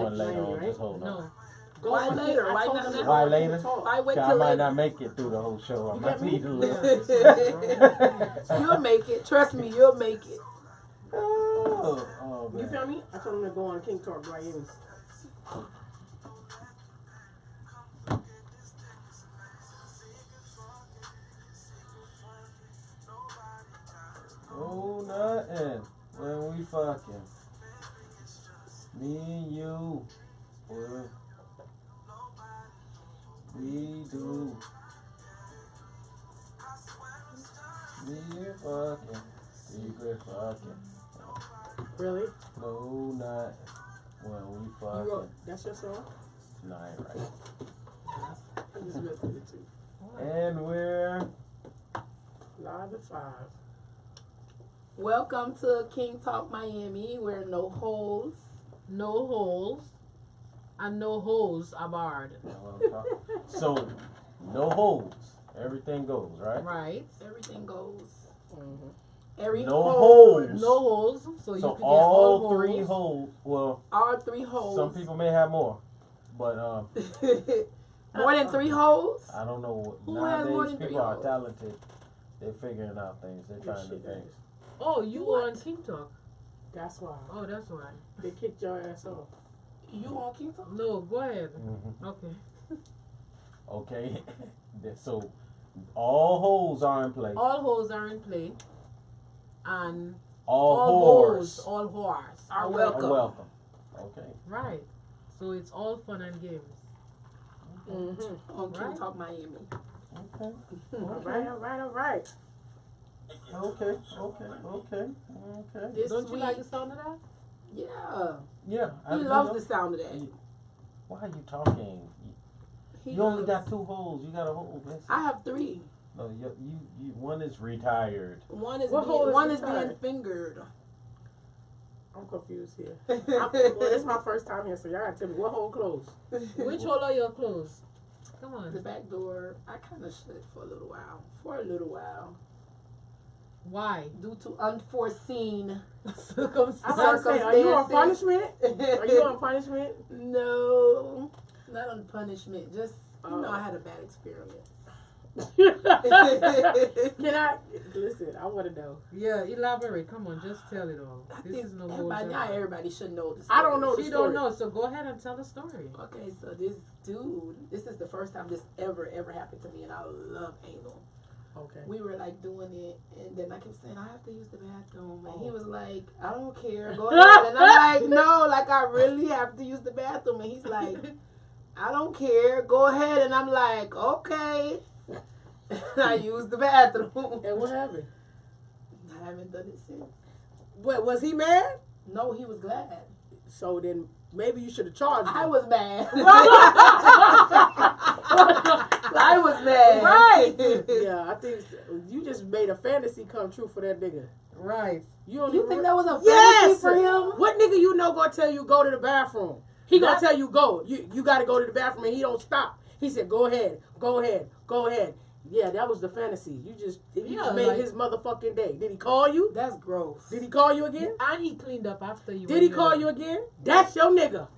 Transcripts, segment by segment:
one later on. right? Just hold on. No. Go Why on later? I Why told not them now? to Why talk. later? Why wait I till might later? not make it through the whole show. I You might get me? need a little. You'll make it. Trust me, you'll make it. Oh You man. feel me? I told them to go on King Talk Miami. Oh, nothing. When we fucking. Me and you. What we do. Me and fucking. Secret fucking. Really? No, not when we You fucking. wrote, that's your song? No, I ain't right. I just messed with it too. And we're. Live at 5. Welcome to King Talk Miami, where no holes. No holes. And no holes are barred. You know what I'm talking? So, no holes. Everything goes, right? Right. Everything goes. Mm-hmm. Every No hole. holes. No holes. So you So can get all all three holes. holes. Well, All 3 holes. some people may have more, but More than 3 holes? I don't know. Who has more Nowadays, than 3 people are holes? talented. They're figuring out things. They're trying new things. Oh, you What? were on King Talk. That's why. Oh, that's why. They kicked your ass off. You on King Talk? No, go ahead. Hmm. Okay. Okay. So all holes are in place. All holes are in play. And All whores all whores Are are welcome. welcome. Okay. Right. So it's all fun and games. Mm-hmm. On King Right. Talk Miami. Okay. All right. Okay. Okay. This Don't you week, like the sound of that? yeah. Yeah. He loves the sound of that. Why are you talking? He You only loves- got 2 holes. You got a hole. Listen. I have 3. No, you one is retired. One is What hole being, is one is retired? being fingered. I'm confused here. Well, it's my first time here, so y'all gotta tell me what hole closed. Which hole are your clothes? Come The on. back door, I kind of shut for a little while. Why? Due to unforeseen Circumstances. I was about to say, are you on Circumstances. punishment? Are you on punishment? No, not on punishment. Just, you know, Oh. I had a bad experience. Can I listen? I want to know. Yeah, elaborate. Come on, just tell it all. I This think is no everybody, not everybody should know this. I don't know the She story. don't know, so go ahead and tell the story. Okay, so this dude, this is the first time this ever happened to me, and I love anal. Okay. We were like doing it, and then I kept saying, I have to use the bathroom. And he was like, I don't care, go ahead. And I'm like, no, like I really have to use the bathroom. And he's like, I don't care, go ahead. And I'm like, okay. And I used the bathroom. And what happened? I haven't done it since. What, was he mad? No, he was glad. So then maybe you should have charged him. I was mad. I was mad. Right. Yeah, I think you just made a fantasy come true for that nigga. Right. You don't You even think that was a fantasy yes for him? What nigga you know gonna tell you go to the bathroom? He gonna That- tell you go. You gotta go to the bathroom and he don't stop. He said go ahead. Yeah, that was the fantasy. You just made like- his motherfucking day. Did he call you? That's gross. Did he call you again? And he cleaned up after you. Did he call you again? That's your nigga.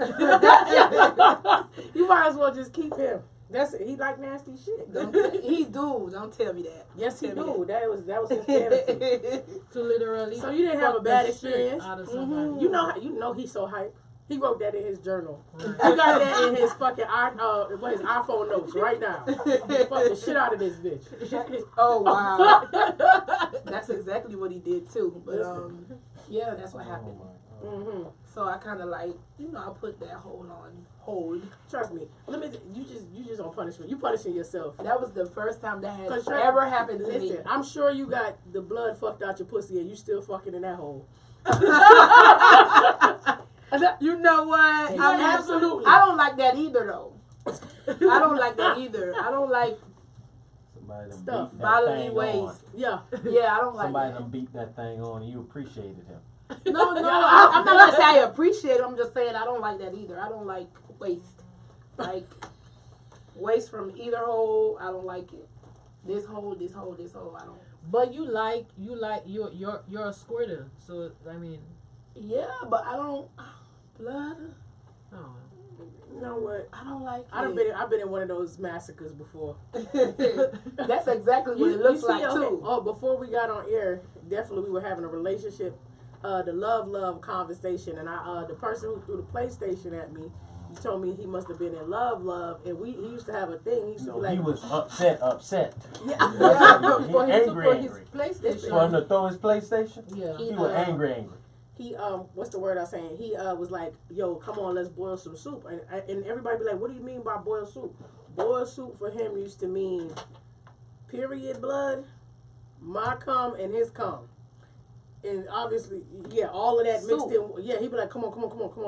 You might as well just keep him. That's it. He like nasty shit. He do. Don't tell me that. Yes, he Tell me do. That was his fantasy. So literally. So you didn't have a fuck bad the shit experience? out of Mm-hmm. somebody. You know he's so hype. He wrote that in his journal. Right. He got that in his fucking his iPhone notes right now. Fuck the shit out of this bitch. Oh wow. That's exactly what he did too. But yeah, that's what happened. Mm-hmm. So I kind of like, you know, I put that hold on hold. Trust me. You just on punishment. You punishing yourself. That was the first time that has Cause ever happened to me. Listen, I'm sure you got the blood fucked out your pussy and you still fucking in that hole. You know what? Yeah, absolutely. I don't like that either, though. I don't like that either. I don't like Somebody done Stuff. beat that bodily thing waste. on. Yeah. Yeah, I don't like Somebody that. done beat that thing on and you appreciated him. No, I'm not gonna say I appreciate it. I'm just saying I don't like that either. I don't like waste. Like waste from either hole. I don't like it. This hole. I don't. But you're a squirter, so I mean. Yeah, but I don't blood. Oh, know what? I don't like I've been in one of those massacres before. That's exactly what it looks like too. Oh, before we got on air, definitely we were having a relationship, the love conversation, and the person who threw the PlayStation at me, he told me he must have been in love, and he used to have a thing. He used to be like, he was upset. yeah. For his Angry. PlayStation. For him to throw his PlayStation? Yeah. He was angry. He what's the word I'm saying? He was like, "Yo, come on, let's boil some soup." And everybody be like, "What do you mean by boil soup?" Boil soup for him used to mean period blood, my cum and his cum, and obviously, yeah, all of that mixed in. Yeah, he'd be like, "Come on,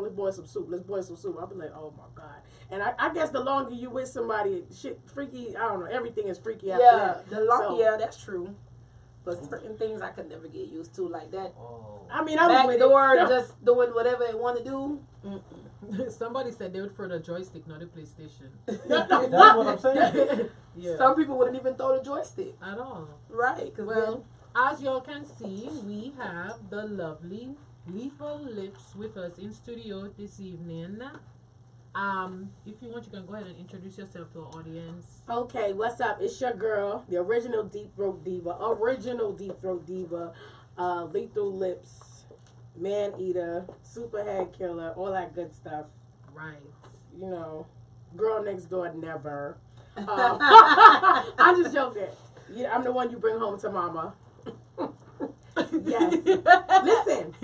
let's boil some soup. Let's boil some soup." I'd be like, "Oh my god!" And I guess the longer you with somebody, shit, freaky. I don't know. Everything is freaky after that. Yeah, that's true. But certain things I could never get used to like that. I mean, I was back with door, it. just doing whatever they want to do. Somebody said they would throw the joystick, not the PlayStation. That's what I'm saying. Yeah. Some people wouldn't even throw the joystick. At all. Right. Well, as y'all can see, we have the lovely Lethal Lips with us in studio this evening. If you want, you can go ahead and introduce yourself to our audience. Okay, what's up? It's your girl, the original Deep Throat Diva, Lethal Lips, Man Eater, Super Head Killer, all that good stuff. Right. You know, girl next door never. I'm just joking. Yeah, I'm the one you bring home to mama. Yes. Listen,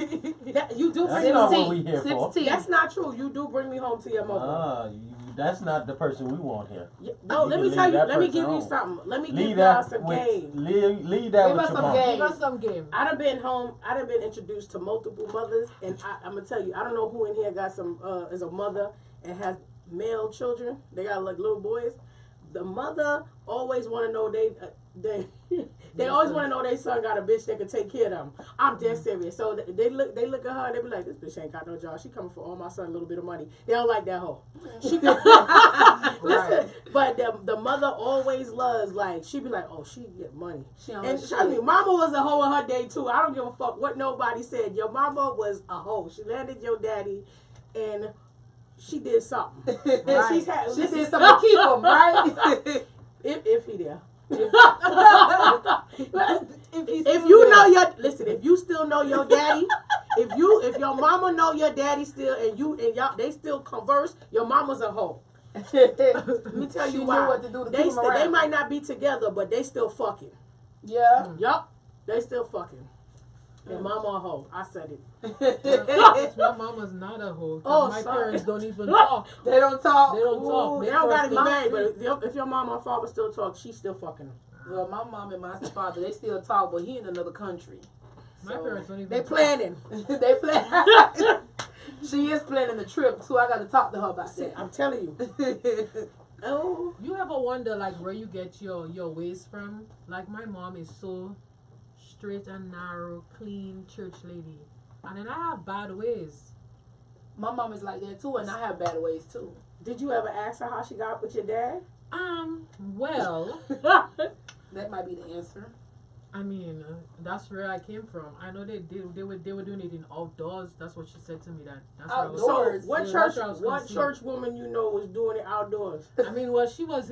you do That's bring not me what we here for. That's not true. You do bring me home to your mother. That's not the person we want here. Yeah, no, let me tell you. Let me give you something. Let me give y'all some game. Lead that with your mom. Give us some game. I done been home. I done been introduced to multiple mothers, and I'm gonna tell you. I don't know who in here got some is a mother and has male children. They got like little boys. The mother always want to know they always want to know their son got a bitch that can take care of them. I'm dead serious. So they look at her and they be like, this bitch ain't got no job. She coming for all my son a little bit of money. They don't like that hoe. She listen, but the mother always loves, like, she be like, oh, she get money. And trust me, mama was a hoe in her day too. I don't give a fuck what nobody said. Your mama was a hoe. She landed your daddy and she did something. Right. She did something to keep him, right? if he there. If you still know your daddy, if your mama know your daddy still and y'all they still converse, your mama's a hoe. Let me tell you why. Knew what to do to they keep him around. They might not be together, but they still fucking. Yeah. Yup. They still fucking. And mama a hoe. I said it. My mama's not a hoe. Oh, my sorry. parents don't even talk. They don't talk. They don't talk. They don't gotta be married, but if your mama and father still talk, she's still fucking them. Well, my mom and my father, they still talk, but he in another country. My parents don't even They talk. planning. They plan. She is planning the trip too. I got to talk to her about that. I'm telling you. Oh. You ever wonder like where you get your ways from? Like my mom is so straight and narrow, clean church lady, and then I have bad ways. My mom is like that too, and I have bad ways too. Did you ever ask her how she got with your dad? Well, That might be the answer. I mean, that's where I came from. I know they were doing it in outdoors. That's what she said to me. That's where I was. Outdoors? So what Yeah, church? that's where I was What conceived. church woman you know was doing it outdoors? I mean, well, she was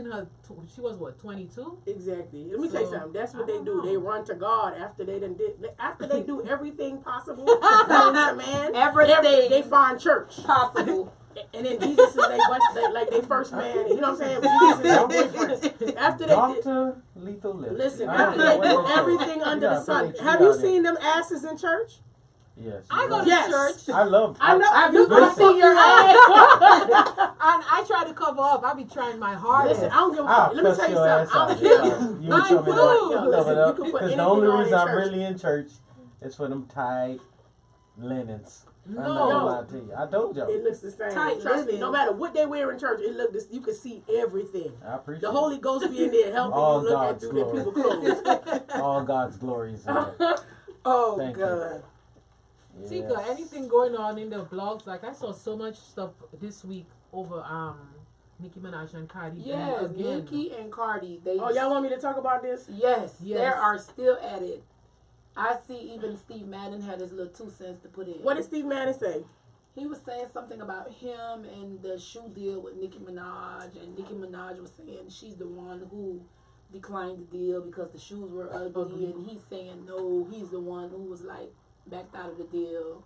what, 22? Exactly. Let me tell you So, something. That's what I they don't do. know. They run to God after they do everything possible known to man. Everything. They find church. Possible. And then Jesus is they first man. You know what I'm saying? Jesus is their boyfriend. After they did, Dr. Lethal Lips. listen, I after don't they know what do it is. everything under the sun. put Have HG you out seen them asses in church? Yes. I go to Yes. church. I love. I know. Have you Listen. seen your ass? And I try to cover up. I be trying my hardest. Listen, I don't give a I'll fuck. Let me cuss tell you your ass something. I out. don't care. You My tell me food. that. Yo, listen, Cover it you up. can put Because the anything only on in reason I'm church. really in church is for them tight linens. I'm not No. gonna lie to you. I told y'all. It looks the same. Tight Trust me, linen. no matter what they wear in church, it look this. You can see everything. I appreciate The Holy Ghost be in there helping All you look at God's through the glory. people's clothes. it. All God's glory is in there. Oh, Thank God. Tika, Yes. anything going on in the vlogs? Like I saw so much stuff this week over Nicki Minaj and Cardi B Yes, again. Nicki and Cardi. They Oh, y'all want me to talk about this? Yes, Yes. they are still at it. I see even Steve Madden had his little 2 cents to put in. What did Steve Madden say? He was saying something about him and the shoe deal with Nicki Minaj, and Nicki Minaj was saying she's the one who declined the deal because the shoes were ugly, and he's saying no, he's the one who was like backed out of the deal.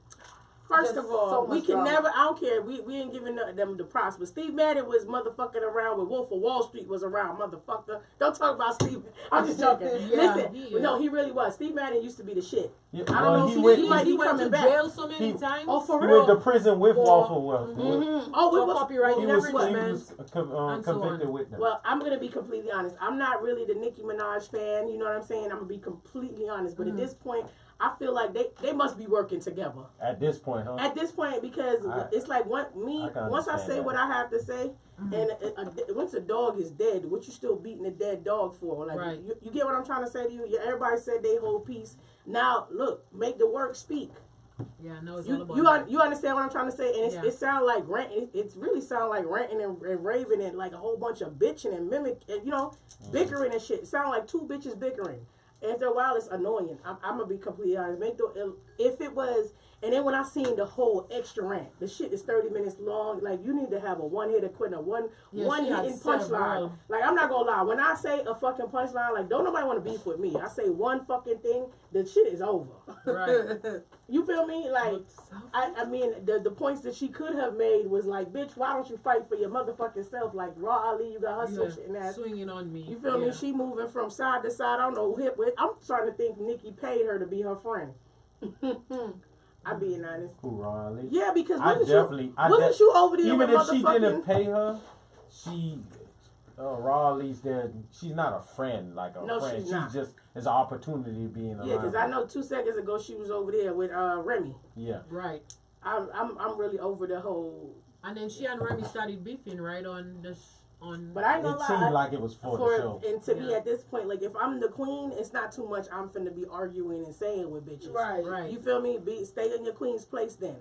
First Just of all, so we much can drama. never, I don't care, we ain't giving them the props, but Steve Madden was motherfucking around when Wolf of Wall Street was around, motherfucker. Don't talk about Steve. I'm just joking. Yeah, Listen, no, he really was. Steve Madden used to be the shit. Yeah, I don't know he if went, he might be He went coming to back. jail so many He- times. Oh, for he real? went to prison with For- Waffle Well. Mm-hmm. Oh, For we was copyright He well, was, guess what? infringement. he was And so convicted on. with them. Well, I'm gonna be completely honest. I'm not really the Nicki Minaj fan. You know what I'm saying? I'm gonna be completely honest. But at this point, I feel like they must be working together. At this point, huh? At this point, because it's like once I understand say that. what I have to say, and once a dog is dead, what you still beating a dead dog for? Like Right. you get what I'm trying to say to you? Yeah, everybody said they whole piece. Now look, make the work speak. Yeah, no, it's all about You that. you understand what I'm trying to say? And Yeah. it sounds like it's really sound like ranting and raving and like a whole bunch of bitching and mimic and bickering and shit. It sound like two bitches bickering. After a while, it's annoying. I'm gonna be completely honest. If it was, and then when I seen the whole extra rant, the shit is 30 minutes long. Like you need to have a one-hitter quitter, one Yeah, she hitting had punchline. several. Like I'm not gonna lie, when I say a fucking punchline, like don't nobody want to beef with me. I say one fucking thing, the shit is over. Right. You feel me? Like I mean, the points that she could have made was like, bitch, why don't you fight for your motherfucking self? Like Raw Ali, you got hustle shit and that. Swinging on me. You feel me? She moving from side to side. I don't know hip with. I'm starting to think Nikki paid her to be her friend. I'm being honest. Who, Ron Ali? Yeah, because I wasn't you over there even with if she motherfucking? didn't pay her, Raw Ali's there. She's not a friend, like a No, friend. she's not. just is an opportunity being around. Yeah, because I know 2 seconds ago she was over there with Remy. Yeah. Right. I'm really over the whole. And then she and Remy started beefing right on this on. But I ain't It gonna seemed lie. like it was for the show. And to me Yeah. at this point, like if I'm the queen, it's not too much I'm finna be arguing and saying with bitches. Right. Right. You feel me? Stay in your queen's place then.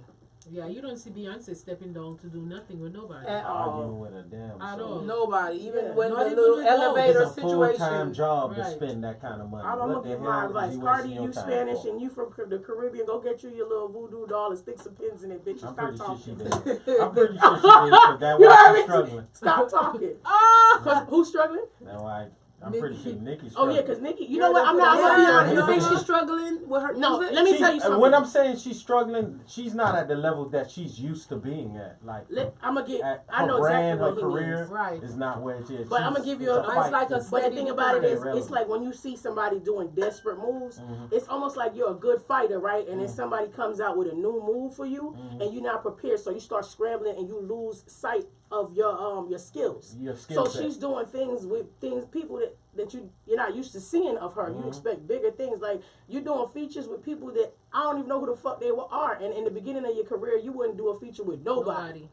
Yeah, you don't see Beyonce stepping down to do nothing with nobody. At all. Arguing with a damn At show. all. Nobody. Even Yeah. when Not the even little with those. elevator It's a full-time situation. job to Right. spend that kind of money. I'm What gonna the give hell my is advice. he Cardi, wasting your you time Spanish for? and you from the Caribbean, go get you your little voodoo doll and stick some pins in it, bitch. I'm Stop pretty sure she talking. did. I'm pretty sure she did, because that You why heard she's me? struggling. Stop talking. Ah! Cause who's struggling? That's why I'm Nikki. pretty sure Nikki's Oh struggling. yeah, cause Nikki. You know what? I'm not. Yeah, I'm gonna be honest. you think Nikki- she's struggling with her No, music? let me She- tell you something. When I'm saying she's struggling, she's not at the level that she's used to being at. Like I'm gonna get. at I her know brand, exactly her what he career means. Right. is not where it is. But I'ma give you a- It's fight like a to- But the steady thing about it is, decline. it's like when you see somebody doing desperate moves, Mhm. it's almost like you're a good fighter, right? And then Mhm. somebody comes out with a new move for you, Mhm. and you're not prepared, so you start scrambling and you lose sight of your skills. Your skill So set. she's doing things with people that you're not used to seeing of her. You Mhm. expect bigger things. Like you're doing features with people that I don't even know who the fuck they are. And in the beginning of your career, you wouldn't do a feature with nobody.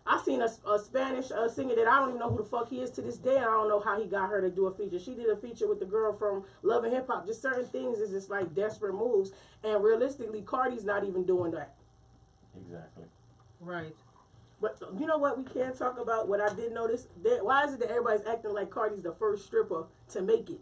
I seen a Spanish singer that I don't even know who the fuck he is to this day. And I don't know how he got her to do a feature. She did a feature with the girl from Love and Hip Hop. Just certain things is just like desperate moves. And realistically, Cardi's not even doing that. Exactly. Right. But you know what? We can't talk about what I did notice. Why is it that everybody's acting like Cardi's the first stripper to make it?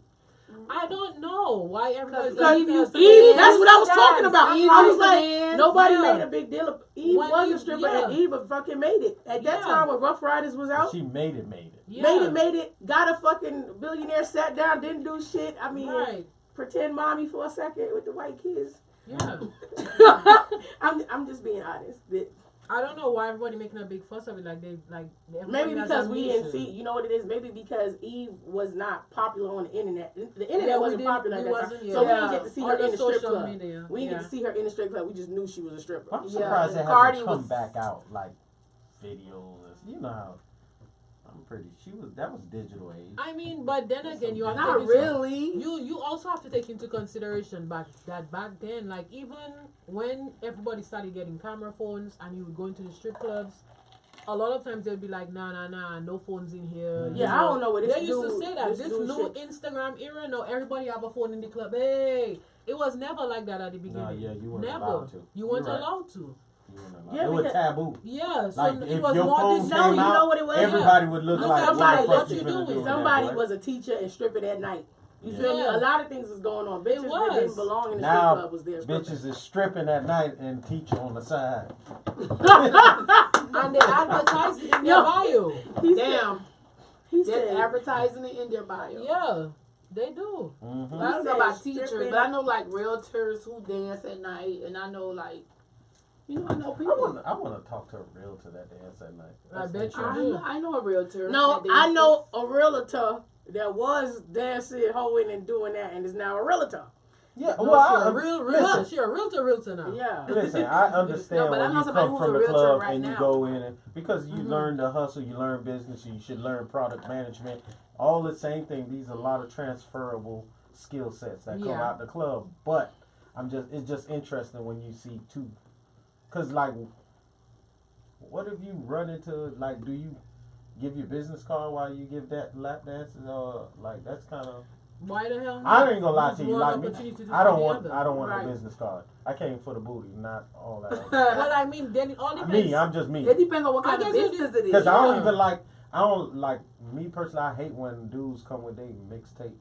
I don't know why everybody's Because Eve Eve, is- that's what I was talking about. Eve I was is like, the nobody yeah. made a big deal of Eve When was a Eve- stripper yeah. and Eve fucking made it. At that Yeah. time when Rough Riders was out, She made it. Yeah. made it, got a fucking billionaire, sat down, didn't do shit. I mean, Right. pretend mommy for a second with the white kids. Yeah. I'm just being honest. I don't know why everybody making a big fuss of it. Like everybody Maybe has because we didn't amnesia. see, you know what it is? Maybe because Eve was not popular on the internet. The internet Yeah, we wasn't didn't- popular at we that time. wasn't, So we yeah. didn't get to see On her the in the strip social club. media, We didn't yeah. get to see her in the strip club. We just knew she was a stripper. I'm Yeah, surprised it Cardi hasn't come was- back out like videos. You know how that was digital age. I mean, but then again, you have to Not take into- really. You also have to take into consideration back then, like even when everybody started getting camera phones and you would go into the strip clubs, a lot of times they'd be like, nah, no phones in here. Yeah, I don't know what this They used to dude- say that. this This dude new shit. Instagram era, no, everybody have a phone in the club. Hey, it was never like that at the beginning. No, yeah, you weren't never. allowed to. You weren't You're right. allowed to. You weren't allowed. Yeah, it was because- taboo. Yeah, so Like it if was your more phone dis- No, came you out, know what it was? everybody would look Yeah. like, Somebody what the fuck what you you finna doing? do with Somebody that, boy? was a teacher and stripping at night. You Yeah. feel me? A lot of things was going on. Bitches that was. didn't belong in the strip Now club was there. bitches is stripping at night and teach on the side. And they advertise it in their bio. He Damn. He They're said, advertising it in their bio. Yeah, they do. Mm-hmm. I don't know said about teachers, stripping. but I know like realtors who dance at night, and I know like, I know I people. want to talk to a realtor that dance at night. I That's bet you interesting. I know a realtor. no, that I dances. know a realtor that was dancing, hoeing, and doing that, and is now a realtor. Yeah, No, well, she a real realtor. listen, She a realtor now. Yeah. listen, I understand No, but I when know you somebody come who's from a the realtor club right and you now. go in and because you learn to hustle, you learn business, you should learn product management, all the same thing. These are a lot of transferable skill sets that come Yeah. out the club. But it's just interesting when you see two, cause like, what if you run into like, do you give your business card while you give that lap dances or like that's kind of. Why the hell? I not? ain't gonna lie Use to you. one Like me, opportunity to do I don't the want other. a Right. business card. I came for the booty, not all that. Well, I mean, then it all depends. Me, I'm just me. It depends on what kind I of guess it business it is. Because I don't Yeah. even like. I don't like me personally. I hate when dudes come with their mixtape.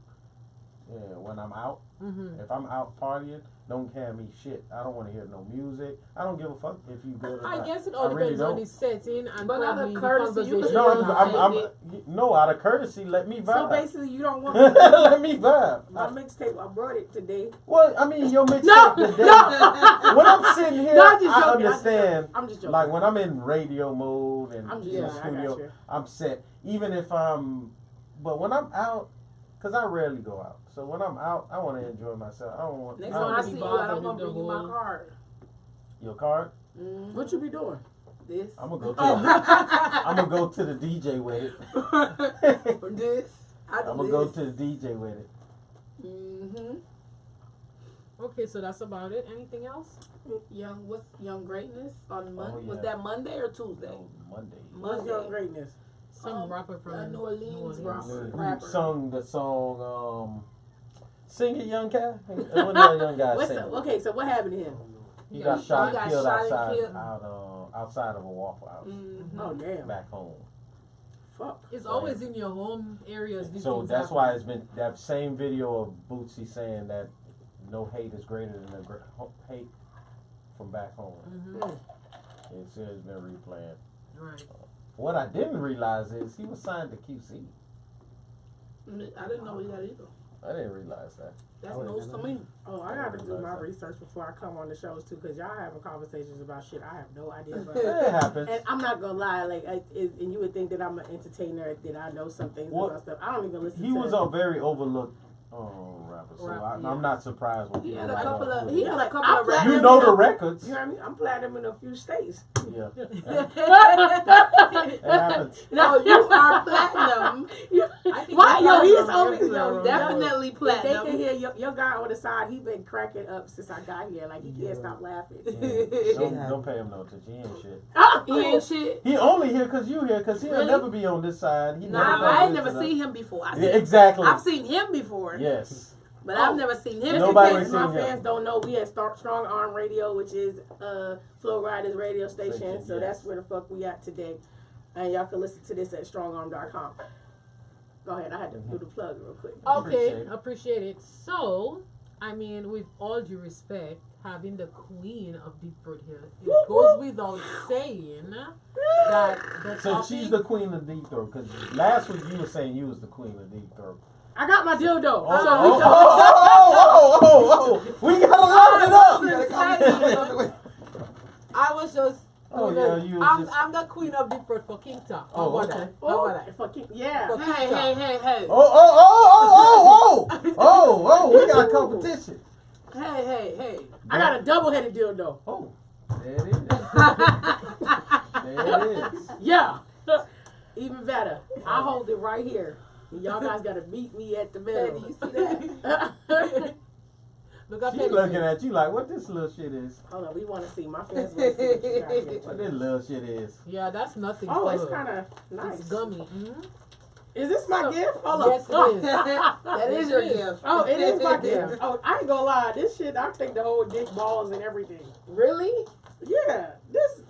Yeah, when I'm out. Mm-hmm. If I'm out partying, don't care me shit. I don't want to hear no music. I don't give a fuck if you good or I not. guess it all I really depends on don't. the setting and But out probably of the courtesy, you conversation. No, could no, out of courtesy, let me So vibe. basically, you don't want Let me vibe. my mixtape. I brought it today. Well, I mean, your mixtape No, today. no. When I'm sitting here, No, I'm just I joking. understand. I'm just joking. Like when I'm in radio mode and I'm just in the joking. I got studio, you. I'm set. Even if but when I'm out, because I rarely go out. So when I'm out, I want to enjoy myself. I don't want Next I time don't I be see you, bothered I don't with want to the bring you my whole- card. your card. What you be doing? This. I'm gonna go to. I'm gonna go to the DJ with it. This. I do I'm gonna go to the DJ with it. Mm-hmm. Okay, so that's about it. Anything else? What's Young Greatness on Monday? Oh, yeah. Was that Monday or Tuesday? No, Monday. What's Monday. Young Greatness? Some rapper from New Orleans rapper. We sung the song. Sing it, young cat. What that young guy What's sing? up? Okay, so what happened to him? He Yeah, got shot he and got killed shot and outside, killed. outside of a Waffle House Mm-hmm. Oh damn! back home. Fuck. It's always in your home areas. These So things that's happen. why it's been that same video of Bootsy saying that no hate is greater than the hate from back home. Mhm. It's been replaying. Right. What I didn't realize is he was signed to QC. I didn't know that either. I didn't realize that. That's news to me. Oh, I gotta do my Realize that. research before I come on the shows too, cause y'all having conversations about shit I have no idea about. It happens. And I'm not gonna lie, like, and you would think that I'm an entertainer, that I know some things Well, about stuff. I don't even listen He to was a very overlooked rapper, so Yeah. I'm not surprised when He people had a write couple off of. with He it. had a couple I'm of. glad You you know know- the records. You know what I mean? I'm platinum in a few states. Yeah. It happens. No, you are platinum. I think Why? you're Yo, he's platinum over everywhere yo, around Definitely If they can platinum. hear your guy on the side, he been cracking up since I got here. Like, he can't stop laughing. Yeah. Don't pay him no attention. He ain't shit. He ain't shit. He only here because you here, because he'll Really? never be on this side. He Nah, never I ain't goes never into the- seen him before. Yeah, exactly. I've seen him before, Yes. but Oh. I've never seen him. Just Nobody in case seen my him. fans don't know, we at Strong Arm Radio, which is Flow Riders radio station. Station, So yes. that's where the fuck we at today. And y'all can listen to this at strongarm.com. Go ahead, I had to do the plug real quick. Okay, Appreciate it. appreciate it. So, I mean, with all due respect, having the queen of Deep Throat here, it goes without saying that the So topic, she's the queen of deep throat, because last week you were saying you was the queen of deep throat. I got my dildo. Oh, So oh, we oh, we gotta load it up. I was just. Oh, yeah, you was I'm, just- I'm the queen of Deep Throat for King Talk. How Oh, about okay. that? Oh, How about that? fucking, yeah. For Hey, King Talk. hey. Oh, we got competition. Hey. I got a double-headed dildo. Oh, there it is. There it is. Yeah. Even better. I hold it right here. And y'all guys gotta meet me at the middle. You see that? Look up She's here. looking at you like, what this little shit is? Hold on, we want to see. My fans want to see what you got here. What this little shit is? Yeah, that's nothing. Oh, it's good. kind of nice. It's gummy. Mm-hmm. Is this my gift? Hold on. Yes, it is. That is your It is. gift. Oh, it is my Yeah. gift. Oh, I ain't gonna lie. This shit, I take the whole dick balls and everything. Really? Yeah, this.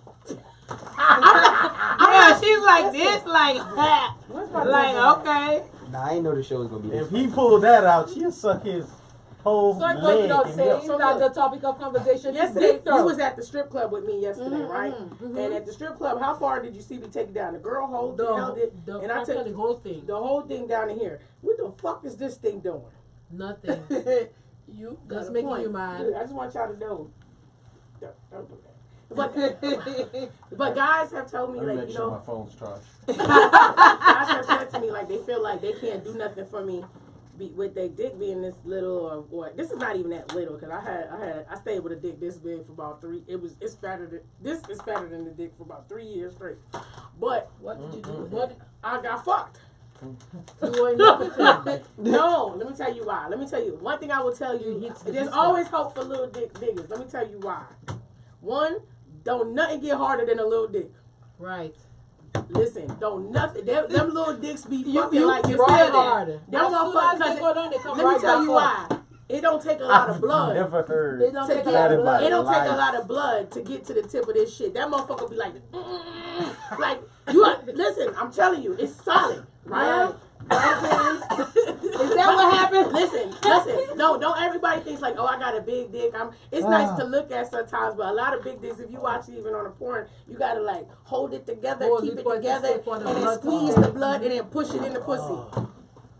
Yeah, she's like this, like that. Where's my Like, dildo? okay. Nah, I ain't know the show was gonna be this. If he pulled that out, she'll suck his whole So it goes leg. without and saying milk. that the topic of conversation is Yesterday, dick you throat. was at the strip club with me yesterday, right? And at the strip club, how far did you see me take it down? The girl held it, and I took the whole thing. the whole thing down to here. What the fuck is this thing doing? Nothing. You Just got a making point. you mad. I just want y'all to know. Don't do that. But guys have told me, Let me like, make you sure know, my phone's charged. guys have said to me, like, they feel like they can't do nothing for me with their dick being this little or this is not even that little, because I stayed with a dick this big for about it's fatter than this is fatter than the dick for about 3 years straight. But What did you do? What? I got fucked. You were in the No, let me tell you why. Let me tell you one thing I will tell you. There's always hope for little dick niggas. Let me tell you why. One, don't nothing get harder than a little dick. Right. Listen, don't nothing. Them little dicks be You fucking like you right feel hard. it. As Them soon as motherfuckers. they go down, they come Let right me tell back you up. why. It don't take a lot of blood. Never heard. They don't To take get, a lot of in my blood. it don't take a life. lot of blood to get to the tip of this shit. That motherfucker be like, like you. Listen, I'm telling you, it's solid, right? Is that what happened? Listen. No, don't everybody thinks like, oh, I got a big dick. It's nice to look at sometimes, but a lot of big dicks, if you watch it even on a porn, you gotta like hold it together, Hold keep it it for together, the and then blood to squeeze flow. the blood and then push it in the pussy.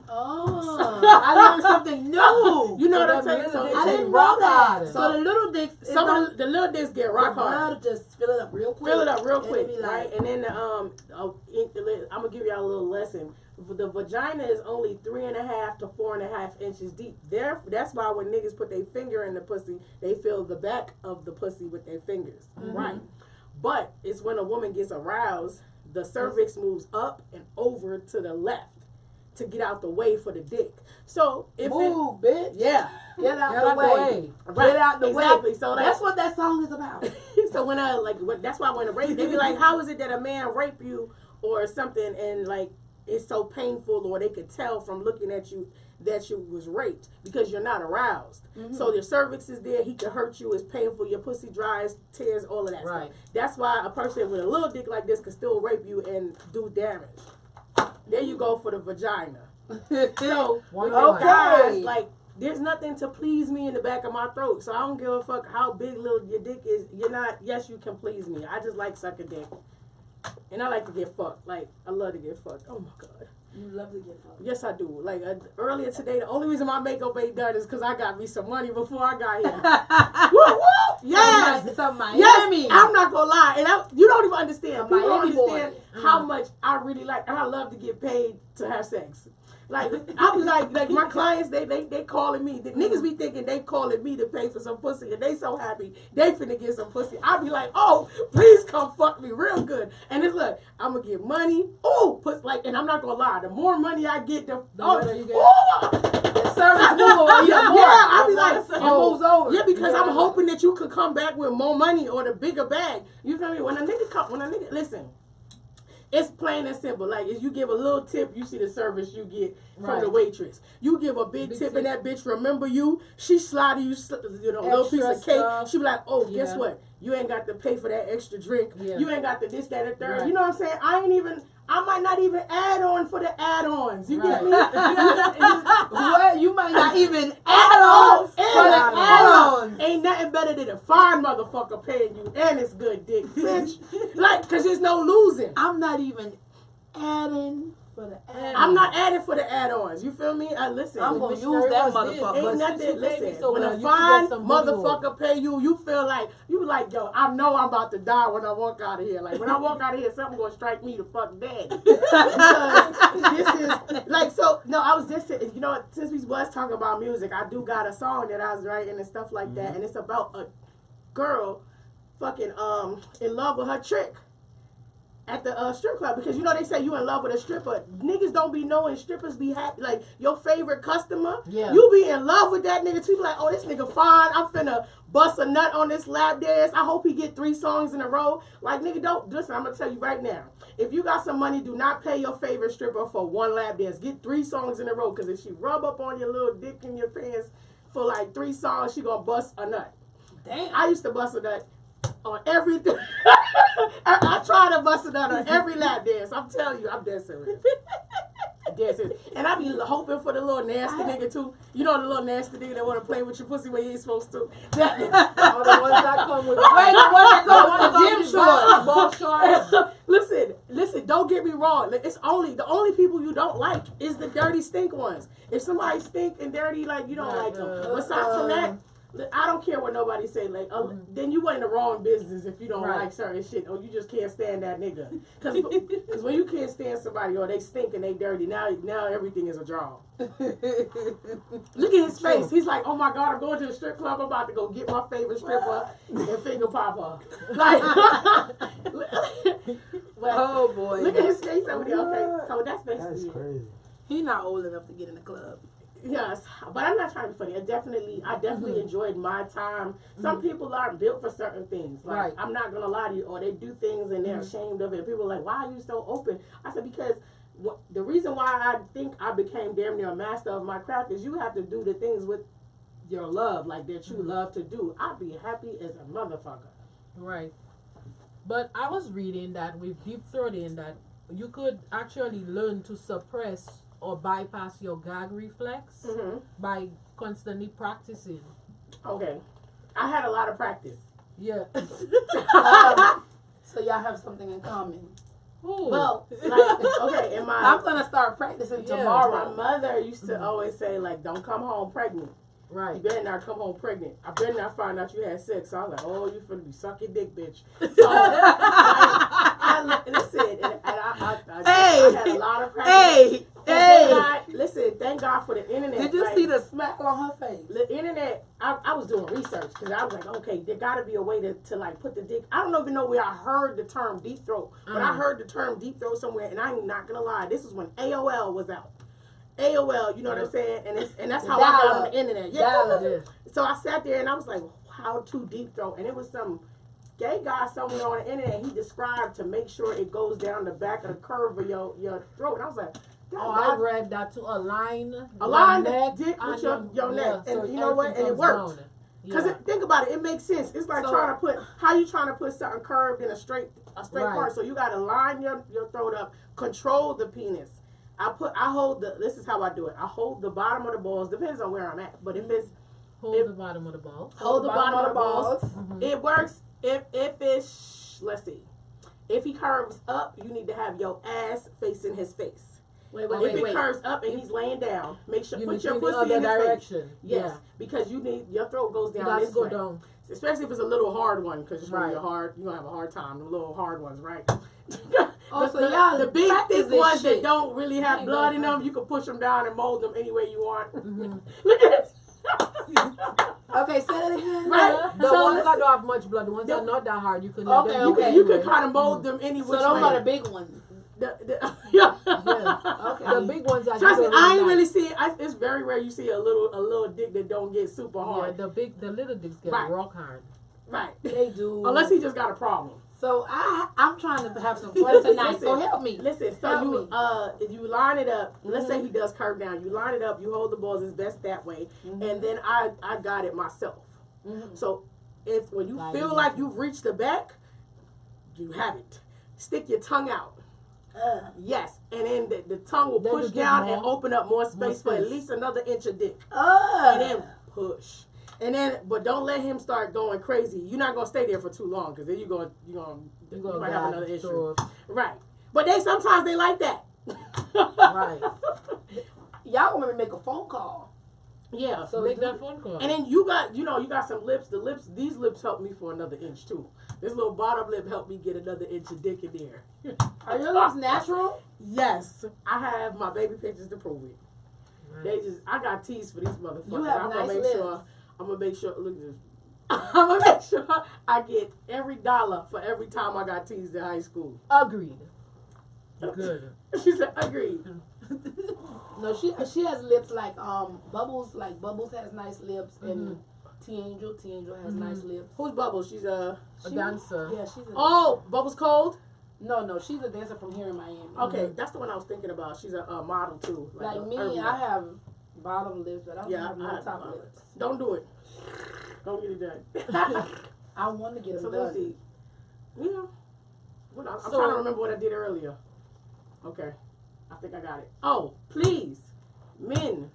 Oh, I learned something new. You know what I'm Them saying? So little it I dicks take didn't rock know that. hard. So the little dicks, some of the little dicks get rock the hard. blood just fill it up real quick. Fill it up real And quick, it be like, right? And then I'm gonna give y'all a little lesson. The vagina is only 3.5 to 4.5 inches deep. That's why when niggas put their finger in the pussy, they feel the back of the pussy with their fingers, right? But it's when a woman gets aroused, the cervix moves up and over to the left to get out the way for the dick. So if move, bitch. yeah, Get out Get the out the way. way. right, Get out the exactly. way. So That's what that song is about. so when that's why when a rape, they be like, how is it that a man rape you or something, and like it's so painful, or they could tell from looking at you that you was raped because you're not aroused. So your cervix is there, he could hurt you, it's painful, your pussy dries, tears, all of that Right. stuff. That's why a person with a little dick like this could still rape you and do damage. There you go for the vagina. So One with point. the guys, like, there's nothing to please me in the back of my throat. So I don't give a fuck how big little your dick is. Yes, you can please me. I just like sucking dick. And I like to get fucked. Like, I love to get fucked. Oh my God. You love to get fucked. Yes, I do. Like, earlier today, the only reason my makeup ain't done is because I got me some money before I got here. Woo, woo! Yes! Some Miami. Yes, I'm not gonna lie, and you don't even understand. A People don't Miami boy. understand how much I really like, and I love to get paid to have sex. Like I was like my clients, they calling me. The niggas be thinking they calling me to pay for some pussy, and they so happy they finna get some pussy. I be like, oh, please come fuck me real good. And it's look, I'm gonna get money. Oh, and I'm not gonna lie, the more money I get, the better you get. The service move over. yeah, I be like, it moves over. yeah, because I'm hoping that you could come back with more money or the bigger bag. You feel me? When a nigga listen, it's plain and simple. Like, if you give a little tip, you see the service you get from the waitress. You give a big tip, and that bitch remember you. She slide you, a little piece of cake. Stuff. She be like, oh, guess what? You ain't got to pay for that extra drink. Yeah. You ain't got to this, that, and third. Right. You know what I'm saying? I might not even add on for the add-ons. You get me? What? You might not even add on for the add-ons. Ain't nothing better than a fine motherfucker paying you, and it's good dick, bitch. Like, cause there's no losing. I'm not even adding for the add-ons. I'm not adding for the add-ons. You feel me? Listen. I'm gonna Missionary use that was this. motherfucker. Ain't But nothing. since you paid me Listen, so when well, a you can fine get some booty hole. motherfucker pay you, you feel like, yo, I know I'm about to die when I walk out of here. Like, when I walk out of here, something gonna strike me the fuck dead. Because this is like, so. No, I was just, since we was talking about music, I do got a song that I was writing and stuff like that, and it's about a girl, fucking in love with her trick. At the strip club, because they say you in love with a stripper. Niggas don't be knowing strippers be happy. Like, your favorite customer, you be in love with that nigga too. Like, oh, this nigga fine. I'm finna bust a nut on this lap dance. I hope he get 3 songs in a row. Like, nigga, don't listen. I'm gonna tell you right now. If you got some money, do not pay your favorite stripper for 1 lap dance. Get 3 songs in a row, because if she rub up on your little dick in your pants for like 3 songs, she gonna bust a nut. Damn. I used to bust a nut on everything. I try to bust it out on every lap dance. I'm telling you, I'm dead serious. dead serious. And I be hoping for the little nasty nigga too. You know the little nasty nigga that want to play with your pussy when you ain't supposed to. All the ones that come with the gym shorts. Ball shorts. Listen, don't get me wrong. It's the only people you don't like is the dirty stink ones. If somebody stink and dirty, like you don't like them. Besides from that, I don't care what nobody say. Like, then you in the wrong business if you don't like certain shit, or you just can't stand that nigga. Because when you can't stand somebody or they stink and they dirty, now everything is a draw. Look at his face. He's like, oh my God, I'm going to the strip club. I'm about to go get my favorite stripper and finger pop her. Like, oh boy. Look at his face over there. Okay, so that's basically That's crazy. He's not old enough to get in the club. Yes, but I'm not trying to be funny. I definitely enjoyed my time. Some people aren't built for certain things. Like, I'm not gonna lie to you, or they do things and they're ashamed of it. People are like, why are you so open? I said, because the reason why I think I became damn near a master of my craft is you have to do the things with your love, like that you love to do. I'd be happy as a motherfucker. Right. But I was reading that with deep throating that you could actually learn to suppress or bypass your gag reflex by constantly practicing. Okay. I had a lot of practice. Yeah. So y'all have something in common. Ooh. Well, like, okay, I'm gonna start practicing my tomorrow. mother used to always say, like, don't come home pregnant. You Right. better not come home pregnant. I better not find out you had sex. So I was like, oh, you finna be sucking dick, bitch. So, listen, and I had a lot of practice. Thank God for the internet. Did you see the smack on her face? The internet, I was doing research because I was like, okay, there got to be a way to like put the dick. I don't even know where I heard the term deep throat, but I heard the term deep throat somewhere, and I'm not gonna lie, this is when AOL was out. AOL, you know what I'm saying, and that's how I got on the internet. Yeah. So I sat there and I was like, how to deep throat, and it was some gay guy somewhere on the internet. He described to make sure it goes down the back of the curve of your throat, and I was like. I read that to align the neck dick with and your neck, so and you know what? And it worked. Because think about it, it makes sense. It's like trying to put how you trying to put something curved in a straight part. So you got to line your throat up, control the penis. This is how I do it. I hold the bottom of the balls. Depends on where I'm at, but if it's the bottom of the balls. Hold the bottom of the balls. It works if it's let's see. If he curves up, you need to have your ass facing his face. If it curves up and he's laying down, make sure put your pussy in his direction. face. Yes, because your throat goes down this way. Down. Especially if it's a little hard one, because you're gonna have a hard time. The little hard ones, right? The big thick ones that don't really have blood in them, you can push them down and mold them any way you want. Look at this. Okay, say that again. Right. The ones that don't have much blood, the ones that are not that hard, you can you can kind of mold them any which way. So those are the big ones. The big ones are trust me, I ain't really see it. It's very rare you see a little dick that don't get super hard. Yeah, the little dicks get rock hard. Right. They do. Unless he just got a problem. So I'm trying to have some fun tonight. So help me. Listen, if you line it up, let's say he does curve down, you line it up, you hold the balls as best that way, and then I got it myself. So when you feel like you've reached the back, you have it. Stick your tongue out. Yes, and then the tongue will push down and open up more space for at least another inch of dick. And then push. And then, but don't let him start going crazy. You're not gonna stay there for too long, because then you might have another issue. Right. But sometimes they like that. Right. Y'all want me to make a phone call? Yeah. So make that phone call. And then you got some lips. These lips help me for another inch too. This little bottom lip helped me get another inch of dick in there. Are your lips natural? Yes. I have my baby pictures to prove it. Right. I got teeth for these motherfuckers. You have nice lips. I'm gonna make sure. Look at this. I'm gonna make sure I get every dollar for every time I got teased in high school. Agreed. Good. She said agreed. No, she has lips like Bubbles. Like Bubbles has nice lips, and T Angel has nice lips. Who's Bubbles? She's a dancer. Yeah, she's a Bubbles Cold? No, she's a dancer from here in Miami. Okay, that's the one I was thinking about. She's a model too. Like me, I have bottom lips, but I don't have no top lips. Don't do it. Don't get it done. I want to get them done. Let's see. Yeah. I'm trying to remember what I did earlier. Okay. I think I got it. Oh, please, men.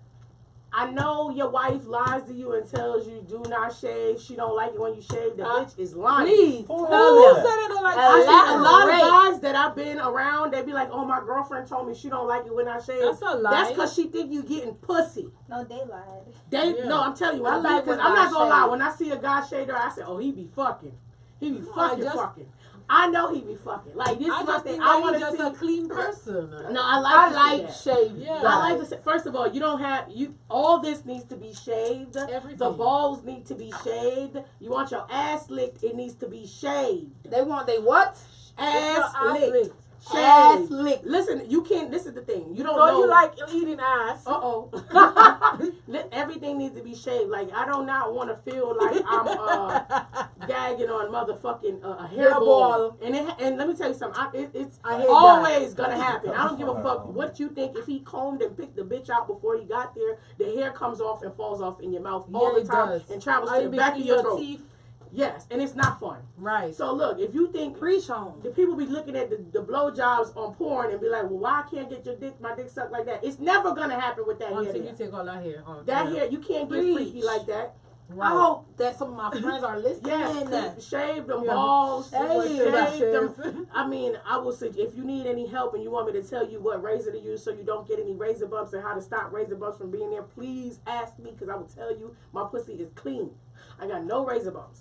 I know your wife lies to you and tells you do not shave. She don't like it when you shave. The bitch is lying. Please. Who Who said said it don't like I see a lot of Elaborate. guys that I've been around. They be like, "Oh, my girlfriend told me she don't like it when I shave." That's a lie. That's because she think you getting pussy. No, they lied. Yeah. No, I'm telling you. I like Because when I'm not guys gonna lie. shave. When I see a guy shave their, I say, "Oh, he be fucking. He be I fucking just- fucking." I know he be fucking. Like this I is my just thing. think I that want he's to just see. a clean person. No, I like. I to like see that. shaved. Yeah. I guys. like to say, first of all, you don't have you. All this needs to be shaved. Everything. The balls need to be shaved. You want your ass licked? It needs to be shaved. They want they what? Ass Ass licked. licked. Ass Shaved. licked. Listen, you can't. This is the thing. You don't So know. you like eating ass? Everything needs to be shaved. Like I do not want to feel like I'm gagging on motherfucking a hairball. And let me tell you something. It's I hate always gonna happen. I don't give a fuck what you think. If he combed and picked the bitch out before he got there, the hair comes off and falls off in your mouth all Yeah, the it time does. and travels Or to the back of between your throat. teeth. Yes, and it's not fun. Right. So look, if you think Preach home. the people be looking at the blowjobs on porn and be like, well, why I can't get my dick sucked like that? It's never gonna happen with that hair. Until there. you take all that hair off. That yeah. hair, you can't get Preach. freaky like that. Right. I hope that some of my friends are listening. Yes, shave them Yeah. balls. Hey, shave them. Shaves. I mean, I will say, if you need any help and you want me to tell you what razor to use so you don't get any razor bumps and how to stop razor bumps from being there, please ask me because I will tell you my pussy is clean. I got no razor bumps.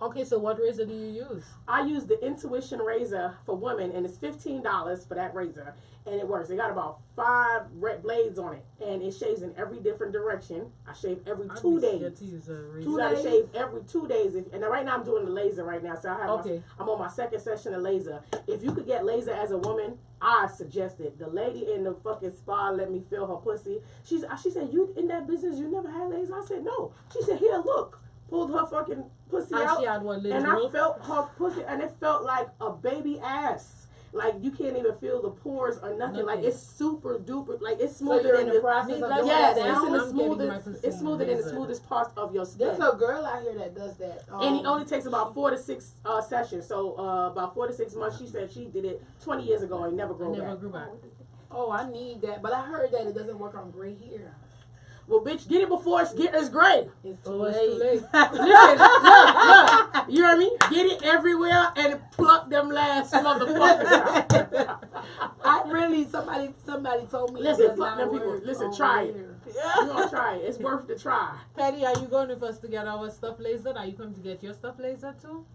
Okay, so what razor do you use? I use the Intuition razor for women, and it's $15 for that razor, and it works. It got about 5 red blades on it, and it shaves in every different direction. I shave every I'd 2 be scared days. to use a razor. 2 days. Shave every 2 days. And right now I'm doing the laser right now, so I have Okay. I'm on my second session of laser. If you could get laser as a woman, I suggest it. The lady in the fucking spa let me feel her pussy. She said, "You in that business? You never had laser?" I said, "No." She said, "Here, look." Pulled her fucking pussy And out. she had one little And I growth? felt her pussy, and it felt like a baby ass. Like you can't even feel the pores or nothing. Like Nothing. it's super duper. Like it's So smoother you're than in the process of doing yes, that it's now? in the I'm getting my smoothest. pussy It's smoother than the lasered. smoothest part of your skin. There's a girl out here that does that. And it only takes about 4 to 6 sessions. So about 4 to 6 months. She said she did it 20 years ago and never I grew never back. grew back. Oh, I need that, but I heard that it doesn't work on gray hair. Well, bitch, get it before it's gray. It's too Oh, late. it's too late. Listen, look. You hear me? Get it everywhere and pluck them last motherfuckers out. I really somebody told me. Listen, it does fuck not them people. work Listen, on try gray it. hair. You gonna try it? It's worth the try. Patty, are you going with us to get our stuff lasered? Are you coming to get your stuff lasered too?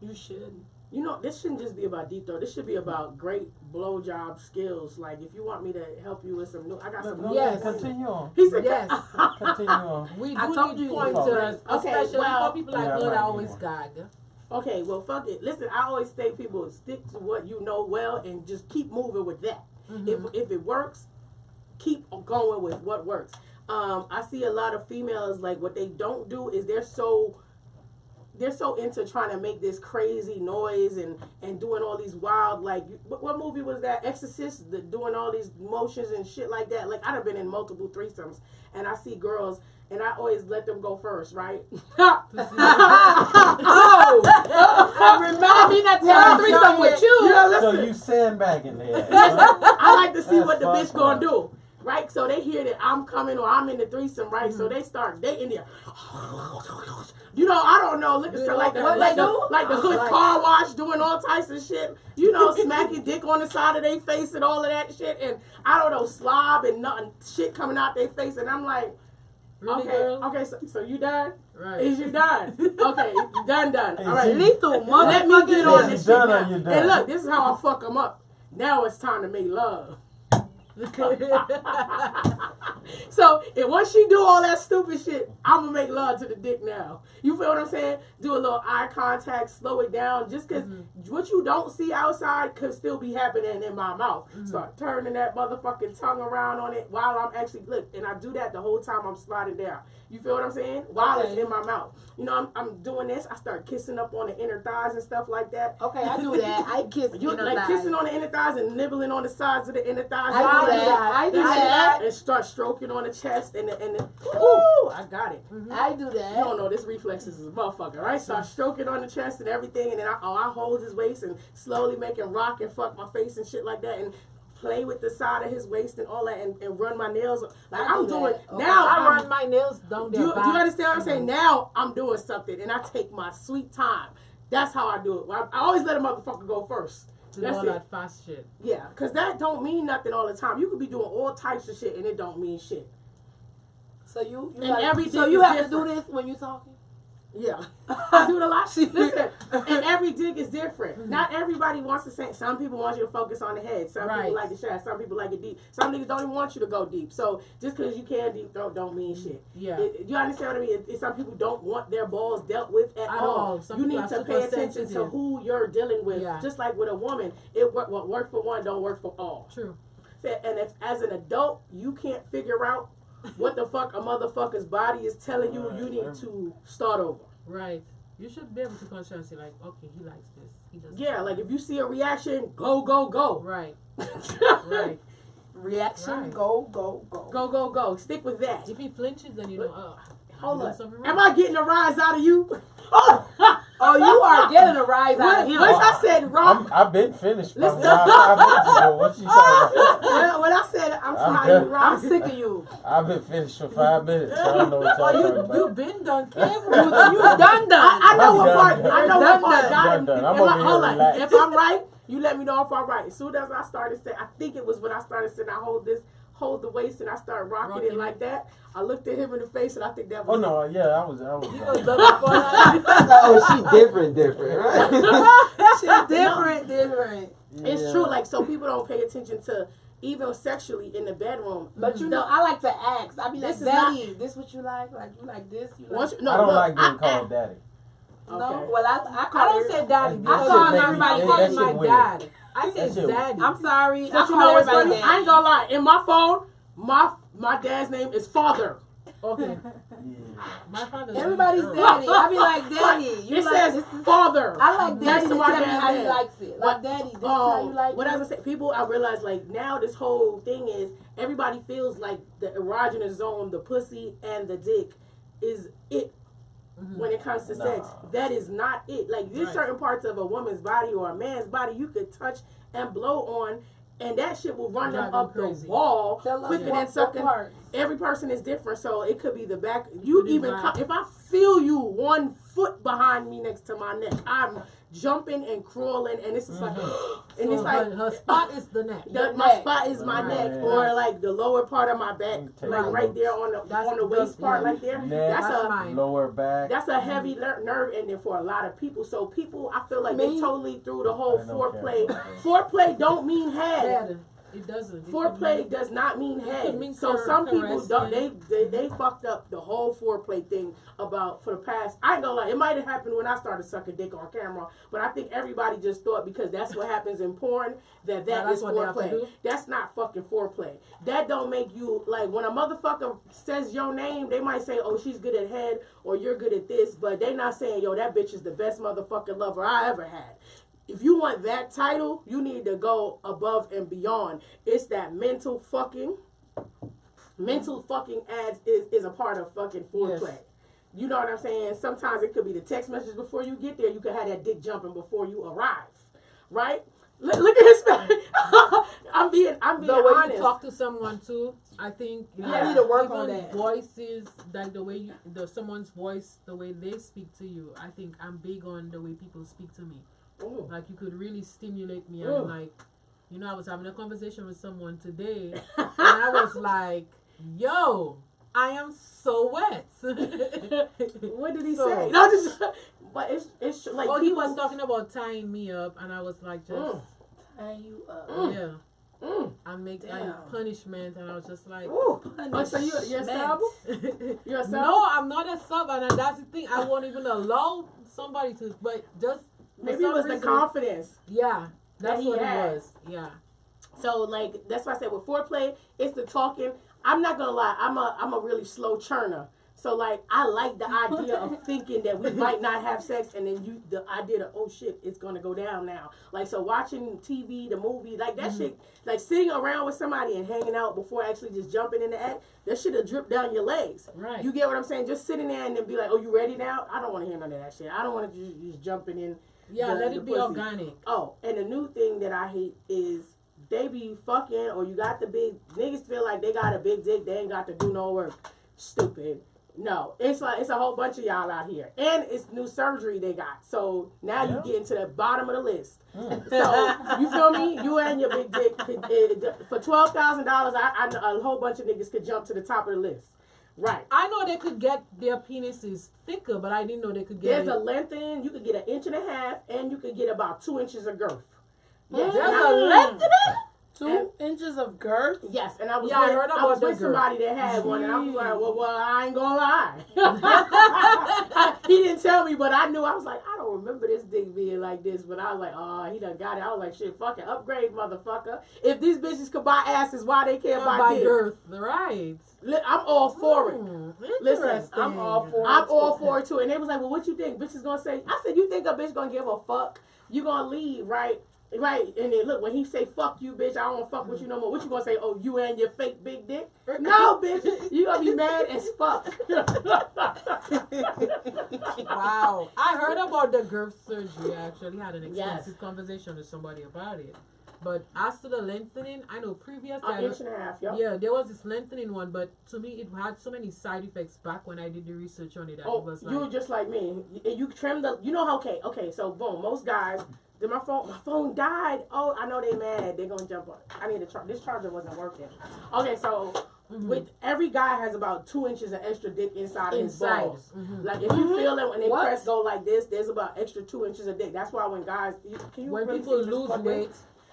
You should. You know, this shouldn't just be about deep throat. This should be about great blowjob skills. Like, if you want me to help you with some new, I got some new. Yes. Continue on. He said, Yes. Continue on. We I do told need you. pointers, Okay, especially well- for people like Yeah, her that right, always yeah. gag. Okay, well, fuck it. Listen, I always say people stick to what you know well and just keep moving with that. If it works, keep going with what works. I see a lot of females, like, what they don't do is they're so into trying to make this crazy noise and doing all these wild, like, what movie was that? Exorcist, doing all these motions and shit like that. Like, I'd have been in multiple threesomes, and I see girls, and I always let them go first, right? Remind me not to have a threesome with you. Yeah, So listen. you sandbagging there. I like to see That's what the bitch fucked gonna up. do. Right? So they hear that I'm coming or I'm in the threesome, right? So they start dating there. You know, I don't know. Look at so like the What like they the, do? like the hood car wash, doing all types of shit. You know, smacking dick on the side of their face and all of that shit, and I don't know, slob and nothing shit coming out their face, and I'm like, Really, okay, girl? okay, so you done? Right. Is you done? Okay, done. All right, Lethal let me get on Is this you shit done or now. you done? And look, this is how I fuck them up. Now it's time to make love. So, and once she do all that stupid shit, I'm gonna make love to the dick now. You feel what I'm saying? Do a little eye contact, slow it down, just because what you don't see outside could still be happening in my mouth. Start turning that motherfucking tongue around on it while I'm actually, look, and I do that the whole time I'm sliding down. You feel what I'm saying? While it's in my mouth. You know, I'm doing this, I start kissing up on the inner thighs and stuff like that. Okay, I do that. I kiss You inner like thighs. kissing on the inner thighs and nibbling on the sides of the inner thighs. I do that. I do that. And start stroking on the chest and the ooh, I got it. I do You that. don't know this reflexes is a motherfucker, right? Start stroking on the chest and everything, and then I hold his waist and slowly make him rock and fuck my face and shit like that, and play with the side of his waist and all that, and run my nails. Like I I'm do doing that. Okay. now. I run my nails down Do their you back. understand what I'm saying? Now I'm doing something, and I take my sweet time. That's how I do it. I always let a motherfucker go first. To That's all it. that fast shit. Yeah, because that don't mean nothing all the time. You could be doing all types of shit, and it don't mean shit. So you And everything so you is have different. to do this when you talking. Yeah, I do it a lot. Listen, and every dig is different. Not everybody wants the same. Some people want you to focus on the head. Some people like the shaft. Some people like it deep. Some niggas don't even want you to go deep. So just because you can deep throat don't mean shit. Yeah. You understand what I mean? Some people don't want their balls dealt with at all. Some You people need are to super pay attention to sensitive. who you're dealing with. Yeah. Just like with a woman, what works for one don't work for all. True. And if as an adult you can't figure out what the fuck a motherfucker's body is telling you, you need to start over. Right. You should be able to consciously like, okay, he likes this. He doesn't. Yeah, like if you see a reaction, go, go, go. Right. Right. Reaction, Right. go, go, go. Go, go, go. Stick with that. If he flinches, then you know, Hold doing on. something wrong. Am I getting a rise out of you? Oh, you are getting a rise out of him. Once I said wrong, I've been finished. Listen. 5 minutes ago. What you talking about? when I said I'm I'm sorry, good. wrong. I'm sick of you. I've been finished for 5 minutes. I don't know what y'all talking about. You've been done, Kim. You done. I know I'm what done, part. done. I know what part Done, got him. done. I'm If over I- here hold on. relaxed. If I'm right, you let me know if I'm right. As soon as I started saying, I think it was when I started saying, I hold the waist, and I started rocking it like that. I looked at him in the face, and I think that was. Oh no, yeah, I was. You was done before that. Oh, she different, right? She different. It's true. Like, so people don't pay attention to even sexually in the bedroom. But you know, I like to ask. I be like, This is Daddy, this what you like? Like you like this? You like? Once, I don't like being called daddy. No. Okay. Well, I I call don't her. say daddy. That Because shit I make call me- everybody that calling shit my weird. dad. I say That shit- daddy. I'm sorry. But I you call know what's everybody funny? Daddy. I ain't gonna lie. In my phone, my dad's name is Father. Okay. My father's Everybody's girl. daddy. I be like, Daddy. You It like says this is Father. I like That's Daddy to my tell me dad's how he name. likes it. Like, Daddy, this is how you like what it. I was gonna say, people, I realize like now this whole thing is everybody feels like the erogenous zone, the pussy and the dick, is it when it comes to sex. Nah. That is not it. Like there's Right. certain parts of a woman's body or a man's body you could touch and blow on, and that shit will run them Drive up them the crazy. wall Tell us quicker than what sucking. part. Every person is different, so it could be the back. You could be even back. if I feel you 1 foot behind me next to my neck, I'm jumping and crawling, and it's just like, and So it's like her spot is the neck. my neck. spot is my Right. neck, or like the lower part of my back, Take like a right look. there on the That's- waist part, yeah. right there. Neck. That's a mine. Lower back. that's a heavy nerve ending for a lot of people. So people, I feel like they Me? totally threw the whole I don't foreplay. care about that. Foreplay don't mean head. Head. It doesn't. It could Foreplay mean- does not mean could head. mean So some people caressing. don't. They fucked up the whole foreplay thing about for the past. I ain't gonna lie. It might have happened when I started sucking dick on camera, but I think everybody just thought because that's what happens in porn that that's is what they have to foreplay. do? That's not fucking foreplay. That don't make you like when a motherfucker says your name. They might say, "Oh, she's good at head," or "You're good at this," but they not saying, "Yo, that bitch is the best motherfucking lover I ever had." If you want that title, you need to go above and beyond. It's that mental fucking ads is a part of fucking foreplay. Yes. You know what I'm saying? Sometimes it could be the text message before you get there. You could have that dick jumping before you arrive, right? Look at his face. I'm being The way honest. you talk to someone too, I think Yeah. I need to work even on that. voices, like the way someone's voice, the way they speak to you. I think I'm big on the way people speak to me. Ooh. Like you could really stimulate me, Ooh. and like, you know, I was having a conversation with someone today, and I was like, "Yo, I am so wet." What did he So- say? No, just, but it's like Oh, he people- was talking about tying me up, and I was like, just And you yeah, Mm. and Damn. punishment, and I was just like, Ooh. Oh, so you're a sub? You're a sub? no, I'm not a sub, and that's the thing. I won't even allow somebody to, but just for Maybe it some was the reason- confidence. Yeah, that's he what had. it was. Yeah, So like that's why I said with foreplay, it's the talking. I'm not gonna lie, I'm a really slow churner. So like I like the idea of thinking that we might not have sex, and then the idea that oh shit, it's gonna go down now. Like so watching TV, the movie, like that shit, like sitting around with somebody and hanging out before actually just jumping in the act, that shit will drip down your legs. right. You get what I'm saying? Just sitting there and then be like, oh, you ready now? I don't want to hear none of that shit. I don't want to just jumping in. Yeah, the- let the it be pussy. organic. Oh, and the new thing that I hate is they be fucking, or you got the big, niggas feel like they got a big dick, they ain't got to do no work. Stupid. No, it's like it's a whole bunch of y'all out here, and it's new surgery they got. So now you get into the bottom of the list. So you feel me? You and your big dick for $12,000. I know a whole bunch of niggas could jump to the top of the list. Right. I know they could get their penises thicker, but I didn't know they could get. There's a length in. You could get 1.5 inches, and you could get about 2 inches of girth. Yes. There's a length in it. 2 inches of girth? Yes, and I was Yeah, I heard about I was the with girth. somebody that had one, and I was like, well, I ain't gonna lie. He didn't tell me, but I knew. I was like, I don't remember this dick being like this, but I was like, oh, he done got it. I was like, shit, fucking upgrade, motherfucker. If these bitches could buy asses, why they can't buy dick? girth, right? I'm all for it. Listen, Interesting. I'm all for it too. And they was like, well, what you think? Bitches gonna say? I said, you think a bitch gonna give a fuck? You gonna leave, right? Right, and then look, when he say fuck you, bitch, I don't want to fuck with you no more. What you gonna say? Oh, you and your fake big dick? No, bitch, you gonna be mad as fuck. Wow, I heard about the girth surgery. I actually had an extensive Yes. conversation with somebody about it. But as to the lengthening, I know previously, 1.5 inches, yep. yeah, there was this lengthening one, but to me, it had so many side effects back when I did the research on it. That it was like, you were just like me. You trim the, you know how, okay, so boom, most guys, did my phone died. Oh, I know they mad. They're going to jump on. I need to this charger wasn't working. Okay, so with every guy has about 2 inches of extra dick inside of his balls. Like if you feel it when they press go like this, there's about extra 2 inches of dick. That's why when guys, when really people see this lose fucking- weight,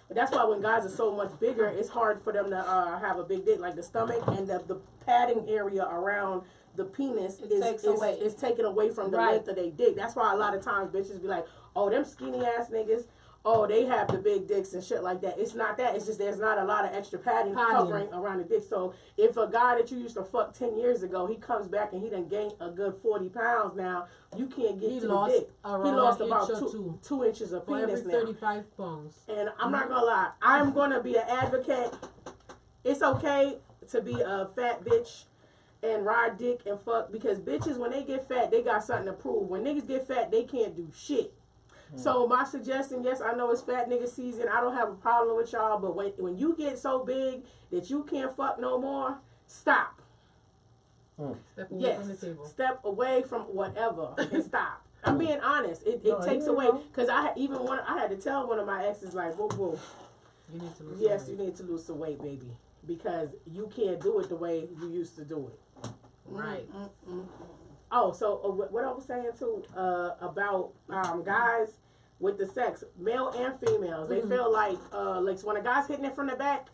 But that's why when guys are so much bigger, it's hard for them to have a big dick. Like the stomach and the padding area around the penis is taken away from the length of their dick. That's why a lot of times bitches be like, oh, them skinny ass niggas, oh, they have the big dicks and shit like that. It's not that. It's just there's not a lot of extra padding covering around the dick. So if a guy that you used to fuck 10 years ago, he comes back and he done gained a good 40 pounds now, you can't get to the dick. He lost about 2 inches of for penis every now. 35 pounds. And I'm not gonna lie, I'm gonna be an advocate. It's okay to be a fat bitch and ride dick and fuck, because bitches, when they get fat, they got something to prove. When niggas get fat, they can't do shit. So my suggestion, yes, I know it's fat nigga season. I don't have a problem with y'all, but when you get so big that you can't fuck no more, stop. Step away Yes, from the table. step away from whatever and stop. I'm being honest. It takes away, because I had to tell one of my exes, like, boo boo, You need to lose yes, some you weight. need to lose some weight, baby, because you can't do it the way you used to do it. Right. Oh, so what I was saying too about guys with the sex, male and females, they feel like when a guy's hitting it from the back,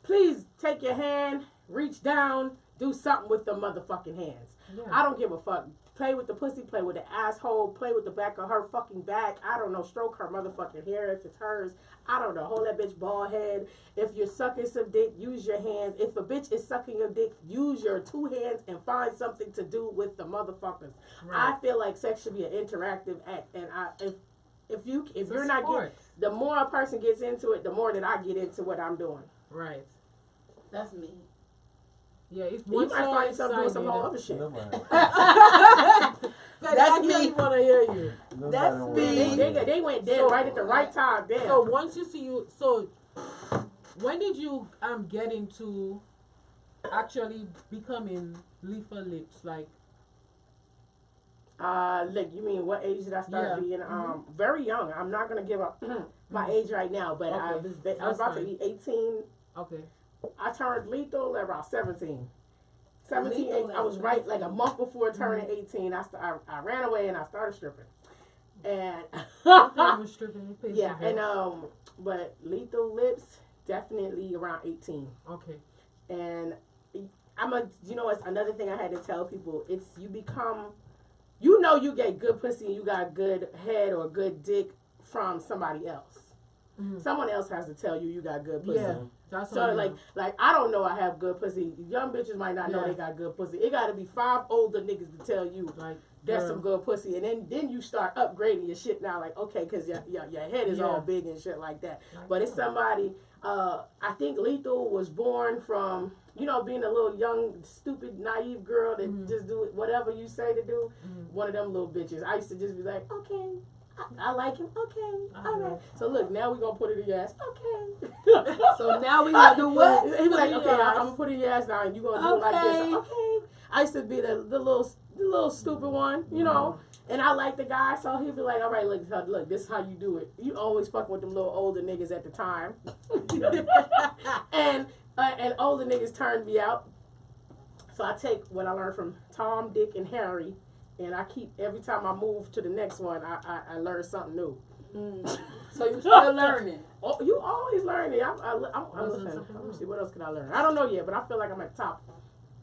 please take your hand, reach down, do something with the motherfucking hands. Yeah. I don't give a fuck. Play with the pussy, play with the asshole, play with the back of her fucking back. I don't know, stroke her motherfucking hair if it's hers. I don't know, hold that bitch bald head. If you're sucking some dick, use your hands. If a bitch is sucking your dick, use your 2 hands and find something to do with the motherfuckers. Right. I feel like sex should be an interactive act, and if you're not getting, sport. the more a person gets into it, the more that I get into what I'm doing. Right. That's me. Yeah, if You one might find yourself doing some whole excited, other shit. That's I me. really want to hear you. That's me. They went dead right at the right time. Damn. So once you see so when did you get into actually becoming lethal lips? Like You mean what age did I start being? Very young. I'm not gonna give up my age right now, but I was about to be 18. okay. I turned lethal at about 17. 17, Lethal I was right like a month before turning 18. I ran away and I started stripping. And yeah, and but lethal lips definitely around 18. Okay. And it's another thing I had to tell people. It's you become, you get good pussy and you got good head or good dick from somebody else. Someone else has to tell you got good pussy. Yeah. That's So like I don't know I have good pussy. Young bitches might not know they got good pussy. It got to be 5 older niggas to tell you like that's some good pussy, and then you start upgrading your shit now. Like okay, because your head is all big and shit like that. But it's somebody. I think Lethal was born from being a little young, stupid, naive girl that just do whatever you say to do. One of them little bitches. I used to just be like, okay, I like him. Okay, all right. So look, now we gonna put it in your ass. Okay. So now we gonna do what? He was like, Put it in okay, your I'm ass. gonna put it in your ass now, and you gonna do it like this. Okay. Okay. I used to be the little stupid one, you know. And I like the guy, so he'd be like, all right, look, this is how you do it. You always fuck with them little older niggas at the time. and older niggas turned me out. So I take what I learned from Tom, Dick, and Harry, and I keep, every time I move to the next one, I learn something new. So you still learning? Oh, you always learning. Let me see, what else can I learn? I don't know yet, but I feel like I'm at the top.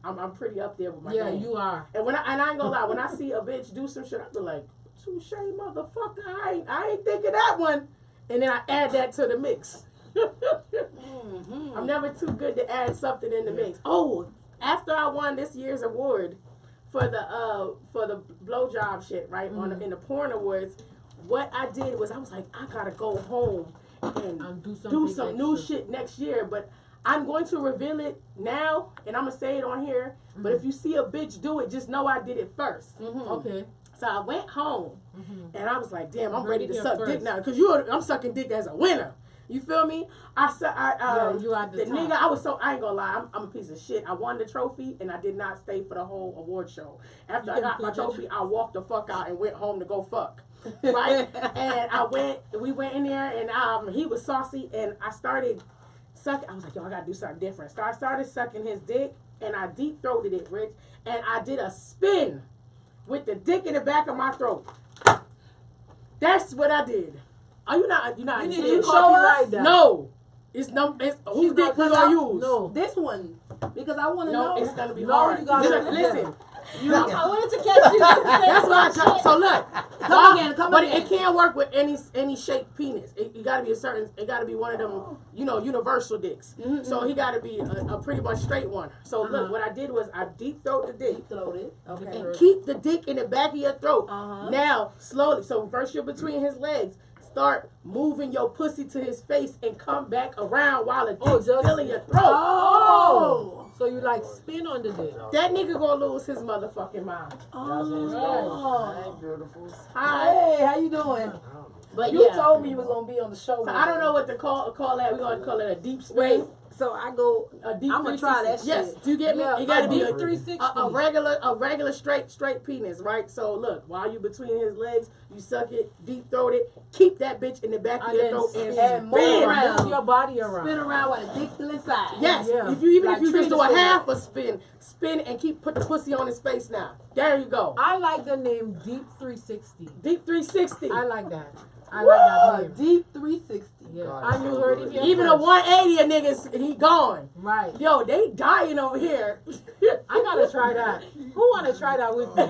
I'm pretty up there with my game. you are. And I ain't gonna lie, when I see a bitch do some shit, I be like, touche, motherfucker, I ain't think of that one. And then I add that to the mix. I'm never too good to add something in the mix. Oh, after I won this year's award for the blowjob shit, right, in the porn awards, what I did was I was like, I gotta go home and do some new shit next year, but I'm going to reveal it now, and I'm going to say it on here. But if you see a bitch do it, just know I did it first. Okay. So I went home, and I was like, damn, I'm ready to Here suck first. dick now. Because I'm sucking dick as a winner. You feel me? you at the top. nigga, I ain't gonna lie, I'm a piece of shit. I won the trophy, and I did not stay for the whole award show. After I got my trophy, I walked the fuck out and went home to go fuck. Right? And we went in there, and he was saucy, and I started sucking. I was like, yo, I gotta do something different. So I started sucking his dick, and I deep throated it, Rich, and I did a spin with the dick in the back of my throat. That's what I did. Are you not? You not? You need you to copyright that. No, it's no. It's whose dick we gonna use? No. This one, because I want to No, know. it's gonna be No, hard. you gotta Listen. I wanted to catch you. That's why I try. So look, Come again. but it can't work with any shaped penis. It got to be it got to be one of them, universal dicks. So he got to be a pretty much straight one. So look, what I did was I deep throat the dick. Throated. Okay. And keep the dick in the back of your throat. Now, slowly. So first you're between his legs. Start moving your pussy to his face and come back around while the dick's still in your throat. Oh. So you like spin on the dick. That nigga gonna lose his motherfucking mind. Oh. Beautiful. Hi. Hey, how you doing? But You yeah. told me you was gonna be on the show. So I don't know what to call that. We're gonna call it a deep spin. Wait. So I go. A deep. I'm gonna try that shit. Yes. Do you get me? Yeah, It gotta be a a 360. a regular straight penis, right? So look, while you between his legs, you suck it, deep throat it, keep that bitch in the back of And your then throat and spin spin around. Move your body around. Spin around while the dick's still inside. Yes. Yeah. If you Like just do Trina a spin. half a spin and put the pussy on his face now. There you go. I like the name Deep 360. Deep 360. I like that. I like that name. Deep 360. Yeah. God, And you heard it here Even a first. 180 of niggas, he gone. Right. Yo, they dying over here. I gotta try that. Who wanna try that with me?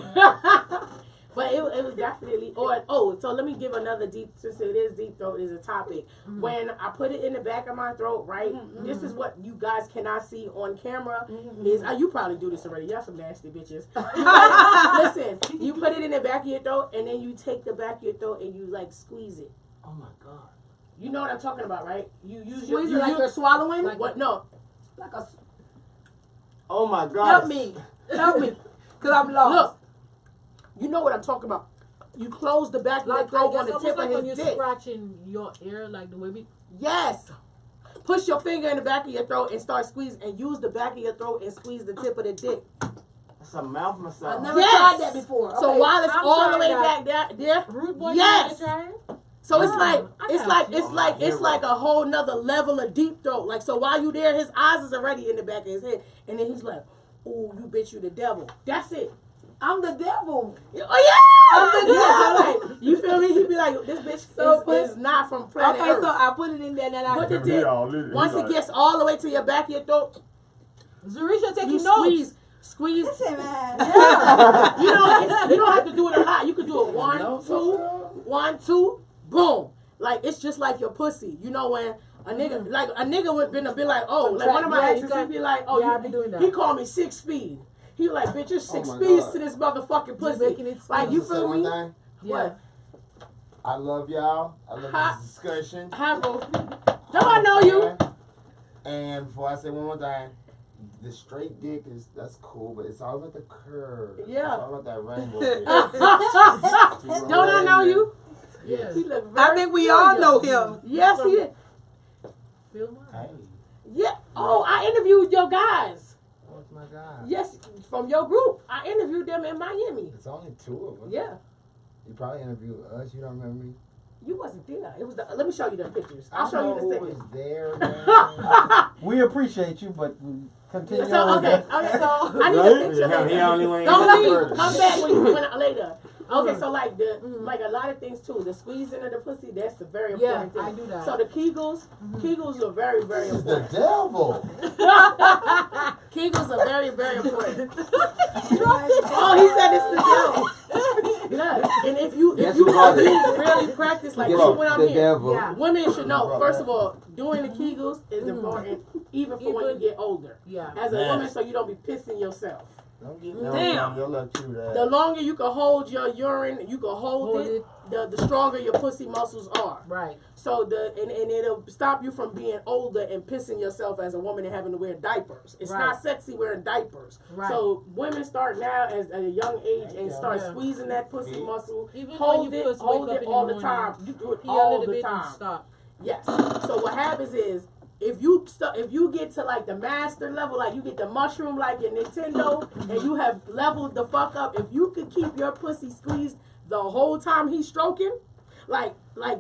But it was definitely, so let me give another deep, since it is deep throat is a topic. When I put it in the back of my throat, right, this is what you guys cannot see on camera, is, you probably do this already, y'all some nasty bitches. Listen, you put it in the back of your throat, and then you take the back of your throat and you, like, squeeze it. Oh my God. You know what I'm talking about, right? You use Squeeze it like you're swallowing. like what? No. Like a. Oh my God. Help me. Help me. Cause I'm lost. Look. You know what I'm talking about. You close the back of your Like, I throat on guess the tip almost like of when his you're dick. scratching your ear, like the way we. Yes. Push your finger in the back of your throat and start squeezing, and use the back of your throat and squeeze the tip of the dick. That's a mouth massage. I've never Yes. tried that before. So Okay. while it's I'm all the trying way that. back there, Rude boy, Yes. you wanna try it? so it's Oh, like I got you. it's like a whole nother level of deep throat. Like, so while you there, his eyes is already in the back of his head, and then he's like, "Ooh, you bitch, you the devil." That's it. I'm the devil. Oh yeah, I'm the yeah. So like, you feel me? He be like, "This bitch is not from planet Okay, Earth." so I put it in there, and then I. Put the dick. Once it gets all the way to your back of your throat, Zarisha taking you notes. squeeze. Listen, man. You don't have to do it a lot. You can do it 1, 2, boom. Like, it's just like your pussy. You know, when a nigga would been like, oh, like one of my exes, he'd be like, oh, Yeah, I be doing that. He called me 6 speed. He was like, bitch, you're 6 my speeds God. to this motherfucking pussy. making it Like, you feel me? Thing? Yeah. I love y'all. I love Ha- this discussion. Don't I know you? And before I say one more thing, the straight dick that's cool, but it's all about the curve. Yeah. It's all about that rainbow. Don't I know you? Yes. He looked very I think we all know young. him. Yes, he is. Bill Murray. Hey, Yeah. Oh, I interviewed your guys. what's my God? Yes, from your group. I interviewed them in Miami. It's only 2 of us. Yeah. You probably interviewed us. You don't remember me? You wasn't there. It was the. Let me show you the pictures. I'll I show know you who the was second. there, man. We appreciate you, but we continue So on. okay, so I need a picture. He only went Don't in leave. Come back when later. Okay, Mhm. so like like a lot of things too. The squeezing of the pussy, that's a very Yeah, important thing. I do that. So the Kegels are very, very This is the important. devil. Kegels are very, very important. Oh, he said it's the devil. Yeah, and if you Yes, brother. really practice like Yes, even when I'm the here, devil. Yeah. women should know. Brother. First of all, doing the Kegels is important, even for when you Even- get older. Yeah. As a Man. woman, so you don't be pissing yourself. Don't get Damn. You'll let you that. The longer you can hold your urine, you can hold Hold it. The stronger your pussy muscles are. Right. So and it'll stop you from being older and pissing yourself as a woman and having to wear diapers. It's Right. not sexy wearing diapers. Right. So women start now at a young age and start Yeah. squeezing that pussy See? muscle. Even Hold when you it, first hold wake up it in all the the morning, time. You do it pee a all little the bit and time. stop. Yes. So what happens is if you get to like the master level, like you get the mushroom like in Nintendo, and you have leveled the fuck up, if you could keep your pussy squeezed the whole time he's stroking, like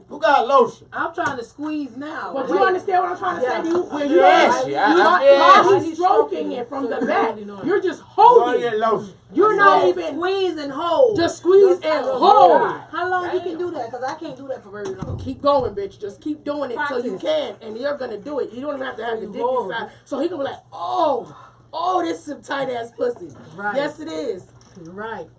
Who got lotion? I'm trying to squeeze now. but Wait. you understand what I'm trying to say to you? Where you Yes, are, yeah, you I- while yes. he's stroking it from So the you back, really know. you're just Go holding. get lotion. You're not So, even squeeze and hold. just squeeze Just and hold. hold. How long you can do that? Because I can't do that for very long. Keep going, bitch. Just keep doing it till you Practice. can, and you're gonna do it. You don't even have to have the You dick hold. inside. So he gonna be like, oh, this is some tight ass pussy. Right. Yes, it is. Right.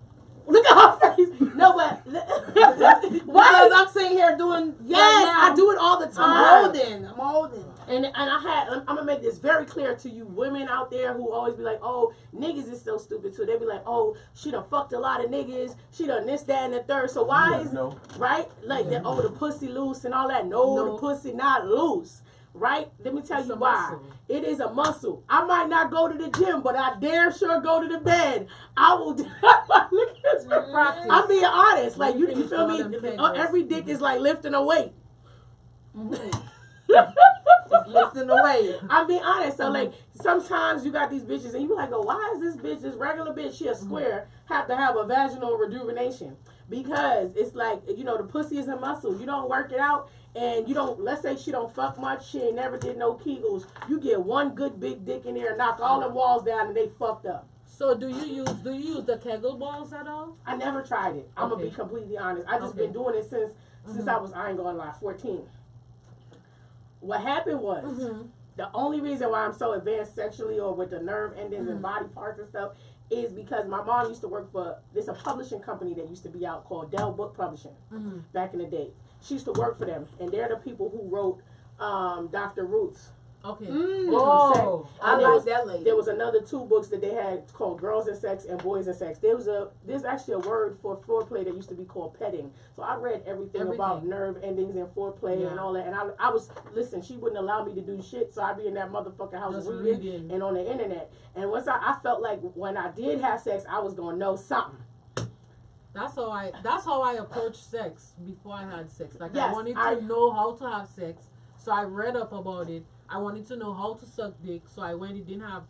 Look at her face. No, but Because why? I'm sitting here doing. Yes, right now, I do it all the I'm time. holding. And I'm gonna make this very clear to you women out there who always be like, oh, niggas is so stupid too. They be like, oh, she done fucked a lot of niggas. She done this, that, and the third. So why is No. right? Like that, oh, the pussy loose and all that. No, No. the pussy not loose. Right? Let me tell It's you a why. muscle. It is a muscle. I might not go to the gym, but I dare sure go to the bed. I will. Look at this. Practice. I'm being honest. Like You you finish feel all me? them kegels. Every dick is like lifting a weight. It's lifting away. I'm being honest. So like sometimes you got these bitches and you be like, oh, why is this bitch, this regular bitch, she a square, have to have a vaginal rejuvenation? Because it's like, you know, the pussy is a muscle. You don't work it out and you don't, let's say she don't fuck much, she ain't never did no Kegels. You get one good big dick in there and knock all them walls down and they fucked up. So do you use the Kegel balls at all? I never tried it. I'm gonna be Okay. completely honest. I just Okay. been doing it since I ain't gonna lie, 14. What happened was the only reason why I'm so advanced sexually or with the nerve endings and body parts and stuff is because my mom used to work for a publishing company that used to be out called Dell Book Publishing back in the day. She used to work for them, and they're the people who wrote Dr. Ruth's. Okay. Oh, I there like was, that lady. there was another 2 books that they had called Girls and Sex and Boys and Sex. There's actually a word for foreplay that used to be called petting. So I read everything about nerve endings and foreplay and all that. And I was listen, she wouldn't allow me to do shit, so I'd be in that motherfucking house Just reading reading. and on the internet. And once I felt like when I did have sex, I was gonna know something. That's how I approached sex before I had sex. Like Yes, I wanted to know how to have sex, so I read up about it. I wanted to know how to suck dick, so I went. It didn't have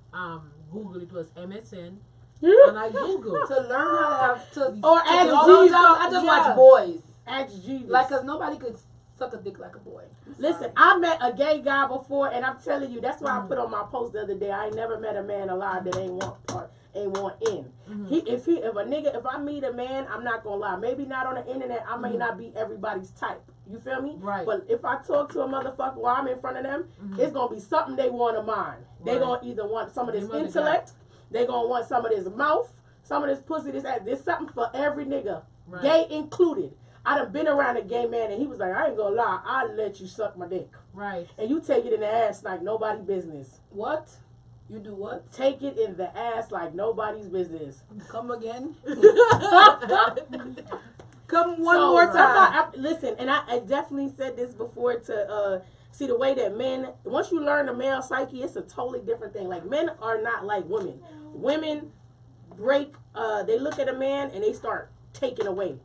Google. It was MSN, and I Googled. To learn how to have to Or to ask get all those Jesus. jobs, I just Yeah. watch boys. Ask Jesus. Like, cause nobody could suck a dick like a boy. Listen, I met a gay guy before, and I'm telling you, that's why I put on my post the other day. I ain't never met a man alive that ain't want in. If I meet a man, I'm not gonna lie. Maybe not on the internet. I may not be everybody's type. You feel me? Right. But if I talk to a motherfucker while I'm in front of them, it's gonna be something they want of mine. They Right. gonna either want some of this They want intellect, they gonna want some of this mouth, some of this pussy, this ass. There's something for every nigga, Right. gay included. I done been around a gay man and he was like, I ain't gonna lie, I'll let you suck my dick. Right. And you take it in the ass like nobody business. What? You do what? Take it in the ass like nobody's business. Come again? Come one So, more time. listen, and I definitely said this before to see the way that men, once you learn the male psyche, it's a totally different thing. Like men are not like women. Women break, they look at a man and they start taking away.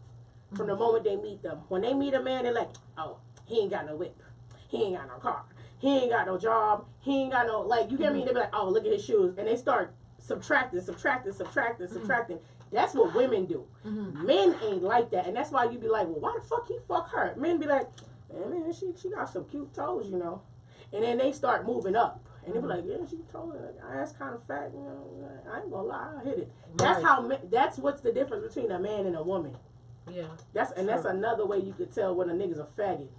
from the moment they meet them. When they meet a man, they're like, oh, he ain't got no whip. He ain't got no car. He ain't got no job. He ain't got no, like, you get me? They be like, oh, look at his shoes. And they start subtracting. That's what women do. Men ain't like that. And that's why you be like, well, why the fuck he fuck her? Men be like, man, she got some cute toes, you know. And then they start moving up. And they be like, yeah, she told her, her ass kind of fat, you know. I ain't gonna lie, I hit it. That's how. That's what's the difference between a man and a woman. Yeah. That's another way you could tell when a nigga's a faggot.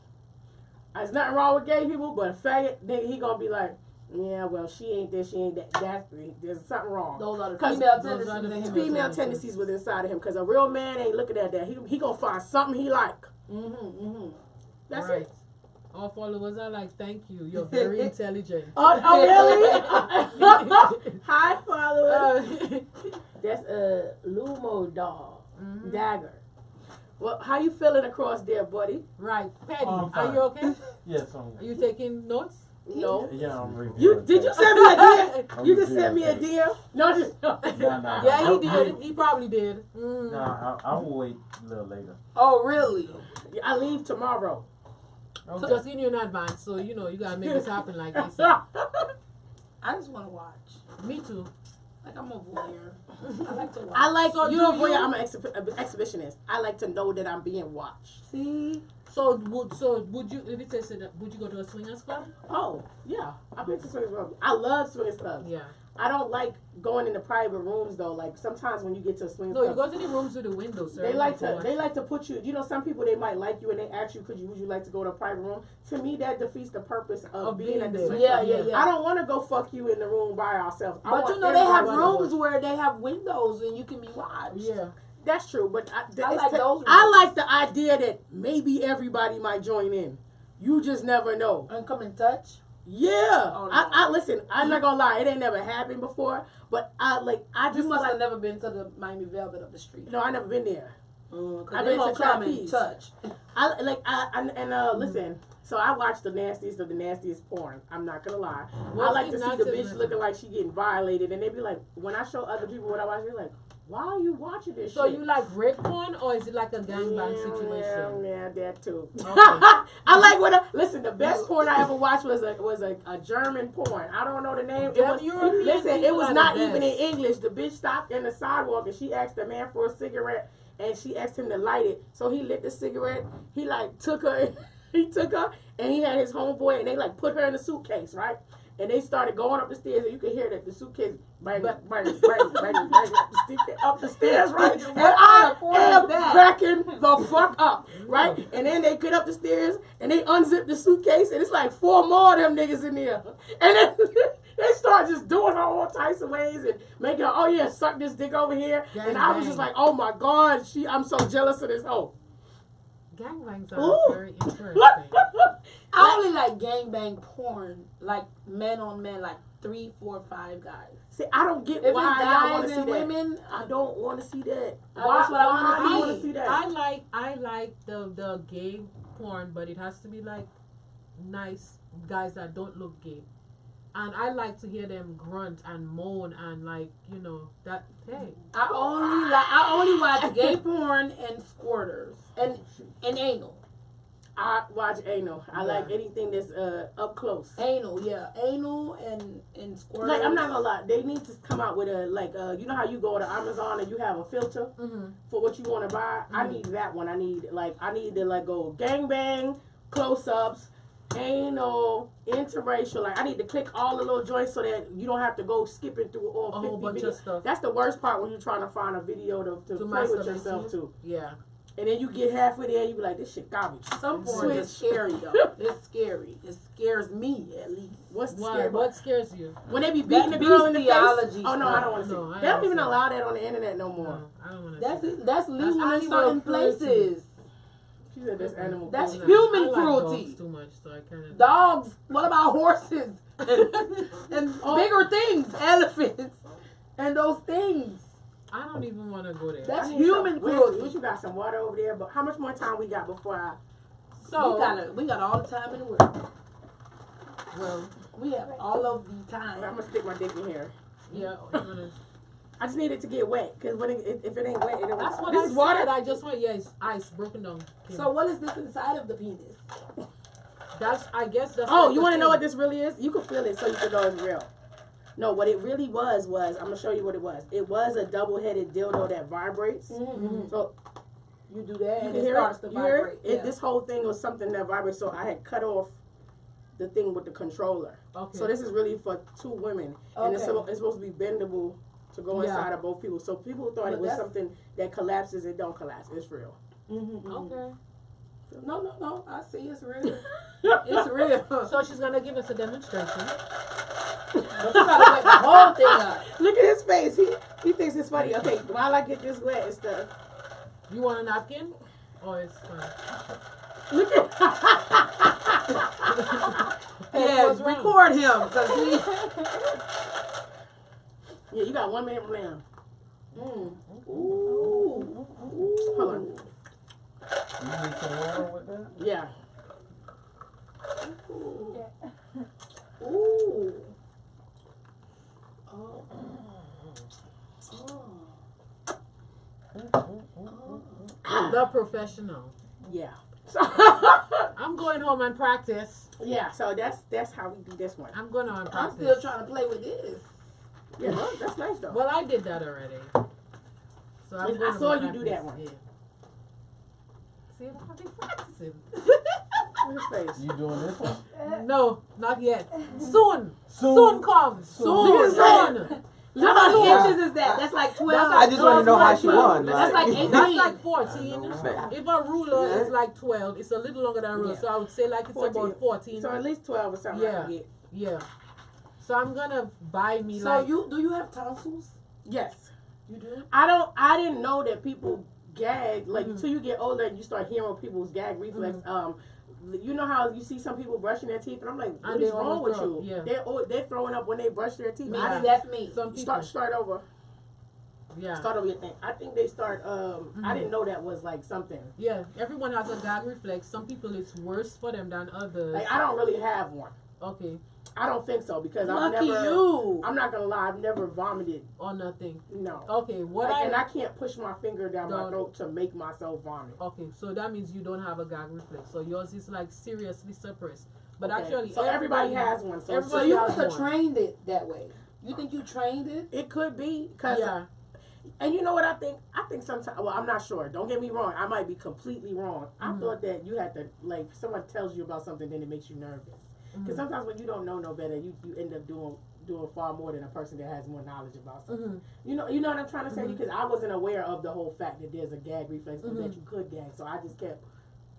There's nothing wrong with gay people, but a faggot nigga, he gonna be like, yeah, well, she ain't this, she ain't that. There's something wrong. Those are the female female tendencies within inside of him. Because a real man ain't looking at that. He gonna find something he like. That's it. All followers are like, thank you. You're very intelligent. Oh really? Hi, followers. That's a Lumo dog. Dagger. Well, how you feeling across there, buddy? Right. Patty, are you okay? Yes, Are you taking notes? No. Yeah, I'm reviewing. Did you send me a DM? You just sent me a DM? No, just no. Nah. Yeah, he did. He probably did. Nah, I will wait a little later. Oh, really? I leave tomorrow. So just in advance, so you know you gotta make this happen like this. I just want to watch. Me too. Like I'm a voyeur. I like to watch. I like So you know voyeur. I'm an exhibitionist. I like to know that I'm being watched. See? So would you? If it says that, would you go to a swingers club? Oh yeah, I've been to swingers clubs. I love swingers clubs. Yeah. I don't like going into private rooms though. Like sometimes when you get to a swingers No, you club, go to the rooms with the windows, sir. they like to put you. You know, some people they might like you and they ask you, would you like to go to a private room? To me, that defeats the purpose of being at the swingers club. Yeah. I don't want to go fuck you in the room by ourselves. But you know they have rooms where they have windows and you can be watched. Yeah. That's true, but I like those. I like the idea that maybe everybody might join in. You just never know. And come and touch. Yeah, Oh, no. I listen. I'm not gonna lie, it ain't never happened before. But I just You must like, have never been to the Miami Velvet up the street. No, I never been there. I've been to come and touch. Listen. So I watch the nastiest of the nastiest porn. I'm not gonna lie. Well, I like to see the bitch listen. looking like she getting violated, and they be like, when I show other people what I watch, they're like, why are you watching this So shit? you like rape porn or is it like a gangbang situation? Yeah, that too. Okay. I like listen, the best porn I ever watched was a German porn. I don't know the name. It was not even in English. The bitch stopped in the sidewalk and she asked the man for a cigarette and she asked him to light it. So he lit the cigarette. He like took her and he had his homeboy and they like put her in a suitcase, right? And they started going up the stairs, and you could hear that the suitcase bang up the stairs, right? And I am backing the fuck up, right? And then they get up the stairs, and they unzip the suitcase, and it's like 4 more of them niggas in there. And then they start just doing her all types of ways and making her, oh yeah, suck this dick over here. And I was just like, oh my God, I'm so jealous of this hoe. Gangbangs are very interesting. I only like gangbang porn, like men on men, like 3, 4, 5 guys. See, I don't get If why it's y'all want guys to see and that. women, I don't want to see that. That's what I Why want to see. that? I like the gay porn, but it has to be like nice guys that don't look gay. And I like to hear them grunt and moan and like, you know, that, hey. I only watch gay porn and squirters and anal. I watch anal. I like anything that's up close. Anal and squirters. Like, I'm not gonna lie, they need to come out with a you know how you go to Amazon and you have a filter for what you want to buy. I need that one. I need to go gangbang, close ups, anal, interracial. Like I need to click all the little joints so that you don't have to go skipping through all 50 whole bunch videos. of stuff. That's the worst part when you're trying to find a video to play with yourself to. Yeah. And then you get halfway there and you be like, this shit garbage. Some porn is scary though. It's scary. It scares me at least. What scares you? When they be beating the girl in the face. Oh no, I don't want to see. No, They don't even allow that on the internet no more. No, I don't want to see That's legal in certain places. She said that's animal. That's cruelty. human I like cruelty. dogs too much, so I can't. Dogs. What about horses? and bigger things, elephants, and those things. I don't even want to go there. That's human cruelty. What you got some water over there? But how much more time we got before I? So we got all the time in the world. well, We have all of the time. I'm gonna stick my dick in here. yeah. I just need it to get wet because if it ain't wet, it don't. That's what this I is said. water. I just went, yeah, it's ice broken down. Yeah. So what is this inside of the penis? I guess that's. Oh, like you the want to know thing. what this really is? You can feel it, so you can know it's real. No, what it really was I'm gonna show you what it was. It was a double-headed dildo that vibrates. Mm-hmm. So You do that you and can it hear starts it. to You hear vibrate. it? This whole thing was something that vibrates. So I had cut off the thing with the controller. Okay. So this is really for two women, and it's Okay. supposed to be bendable to go Yeah. inside of both people. So people thought But it was that's- something that collapses. It don't collapse. It's real. Mm-hmm. Okay. No. I see it's real. It's real. So she's gonna give us a demonstration. But you gotta wet the whole thing up. Look at his face. He thinks it's funny. Okay, while I get this wet and stuff. You want a napkin? Or it's fine. Look at. Yeah, What's wrong? record him because he. Yeah, you got 1 minute now. Ooh. Hold on. You need some water with that? Yeah. Ooh. The professional. Yeah. I'm going home and practice. Yeah. So that's how we do this one. I'm going on I'm practice. still trying to play with this. Yeah, well, that's nice though. Well, I did that already. So I'm I going saw to you do that one. Yeah. See, I've been practicing. Look at his face. You doing this one? No, not yet. Soon. Soon comes. Soon. Soon. How many inches is that? That's like 12. I just want to know how she won. That's like 18. That's like 14. know. If a ruler is like 12, it's a little longer than a ruler. Yeah. So I would say like it's 14. about 14. So at least 12 or something. Yeah. I can get. Yeah. So I'm gonna buy me So like. do you have tonsils? Yes. You do? I didn't know that people gag like until you get older and you start hearing people's gag reflex. You know how you see some people brushing their teeth and I'm like, what And is they wrong with almost you? throw up, yeah. They're throwing up when they brush their teeth. Yeah. That's me. Some people. Start over. Yeah. Start over your thing. I think they start. I didn't know that was like something. Yeah. Everyone has a gag reflex. Some people it's worse for them than others. Like I don't really have one. Okay. I don't think so because I've Lucky never. you. I'm not gonna lie. I've never vomited. Or nothing. No. Okay. What And I can't push my finger down my Don't. throat to make myself vomit. Okay, so that means you don't have a gag reflex. So yours is like seriously suppressed. But Okay. actually, so everybody has one. So, everybody So you has must have one. trained it that way. You think you trained it? it could be because. Yeah. And you know what I think? I think sometimes. Well, I'm not sure. Don't get me wrong. I might be completely wrong. I thought that you had to like if someone tells you about something, then it makes you nervous. Because sometimes when you don't know no better, you end up doing far more than a person that has more knowledge about something. You know what I'm trying to say? Because I wasn't aware of the whole fact that there's a gag reflex or that you could gag. So I just kept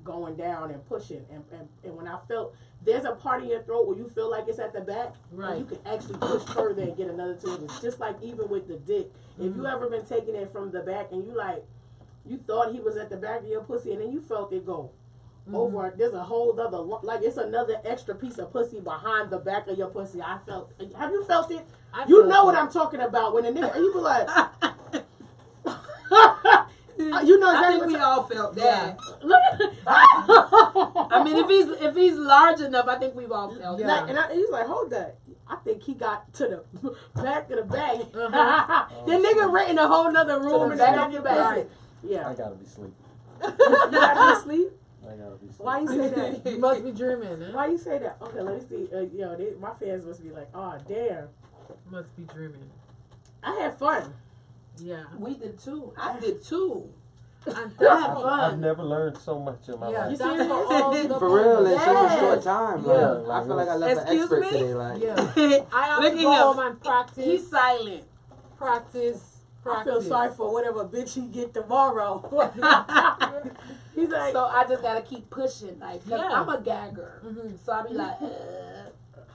going down and pushing. And when I felt there's a part in your throat where you feel like it's at the back, Right. and you can actually push further and get another 2 inches. Just like even with the dick, if you ever been taking it from the back and you thought he was at the back of your pussy and then you felt it go. Over, there's a whole other, like it's another extra piece of pussy behind the back of your pussy. Have you felt it? You felt know what it. I'm talking about when a nigga, you be like, you know I exactly think what we all felt that. Look at I mean, if he's large enough, I think we've all felt Yeah. that. and he's like, hold that. I think he got to the back of the bag. The nigga right in a whole nother room the in the back back of of your your bag. bag. Yeah. I gotta be asleep. You gotta be asleep? I gotta be asleep. Why you say that? You must be dreaming, eh? Why you say that? Okay, let me see. My fans must be like, oh, damn. Must be dreaming. I had fun. Yeah. We did too. I did too. And I had that's fun. I've never learned so much in my yeah, life. that's serious? for all the For real, in such a Yes. short time. Yeah. Like, I feel like I left an Excuse expert me? today. Like, Yeah. I have Look to at go him. home and practice. He's silent. practice. I feel sorry for whatever bitch he get tomorrow. He's like, So I just gotta keep pushing, like, 'cause Yeah. I'm a gagger. So I be like,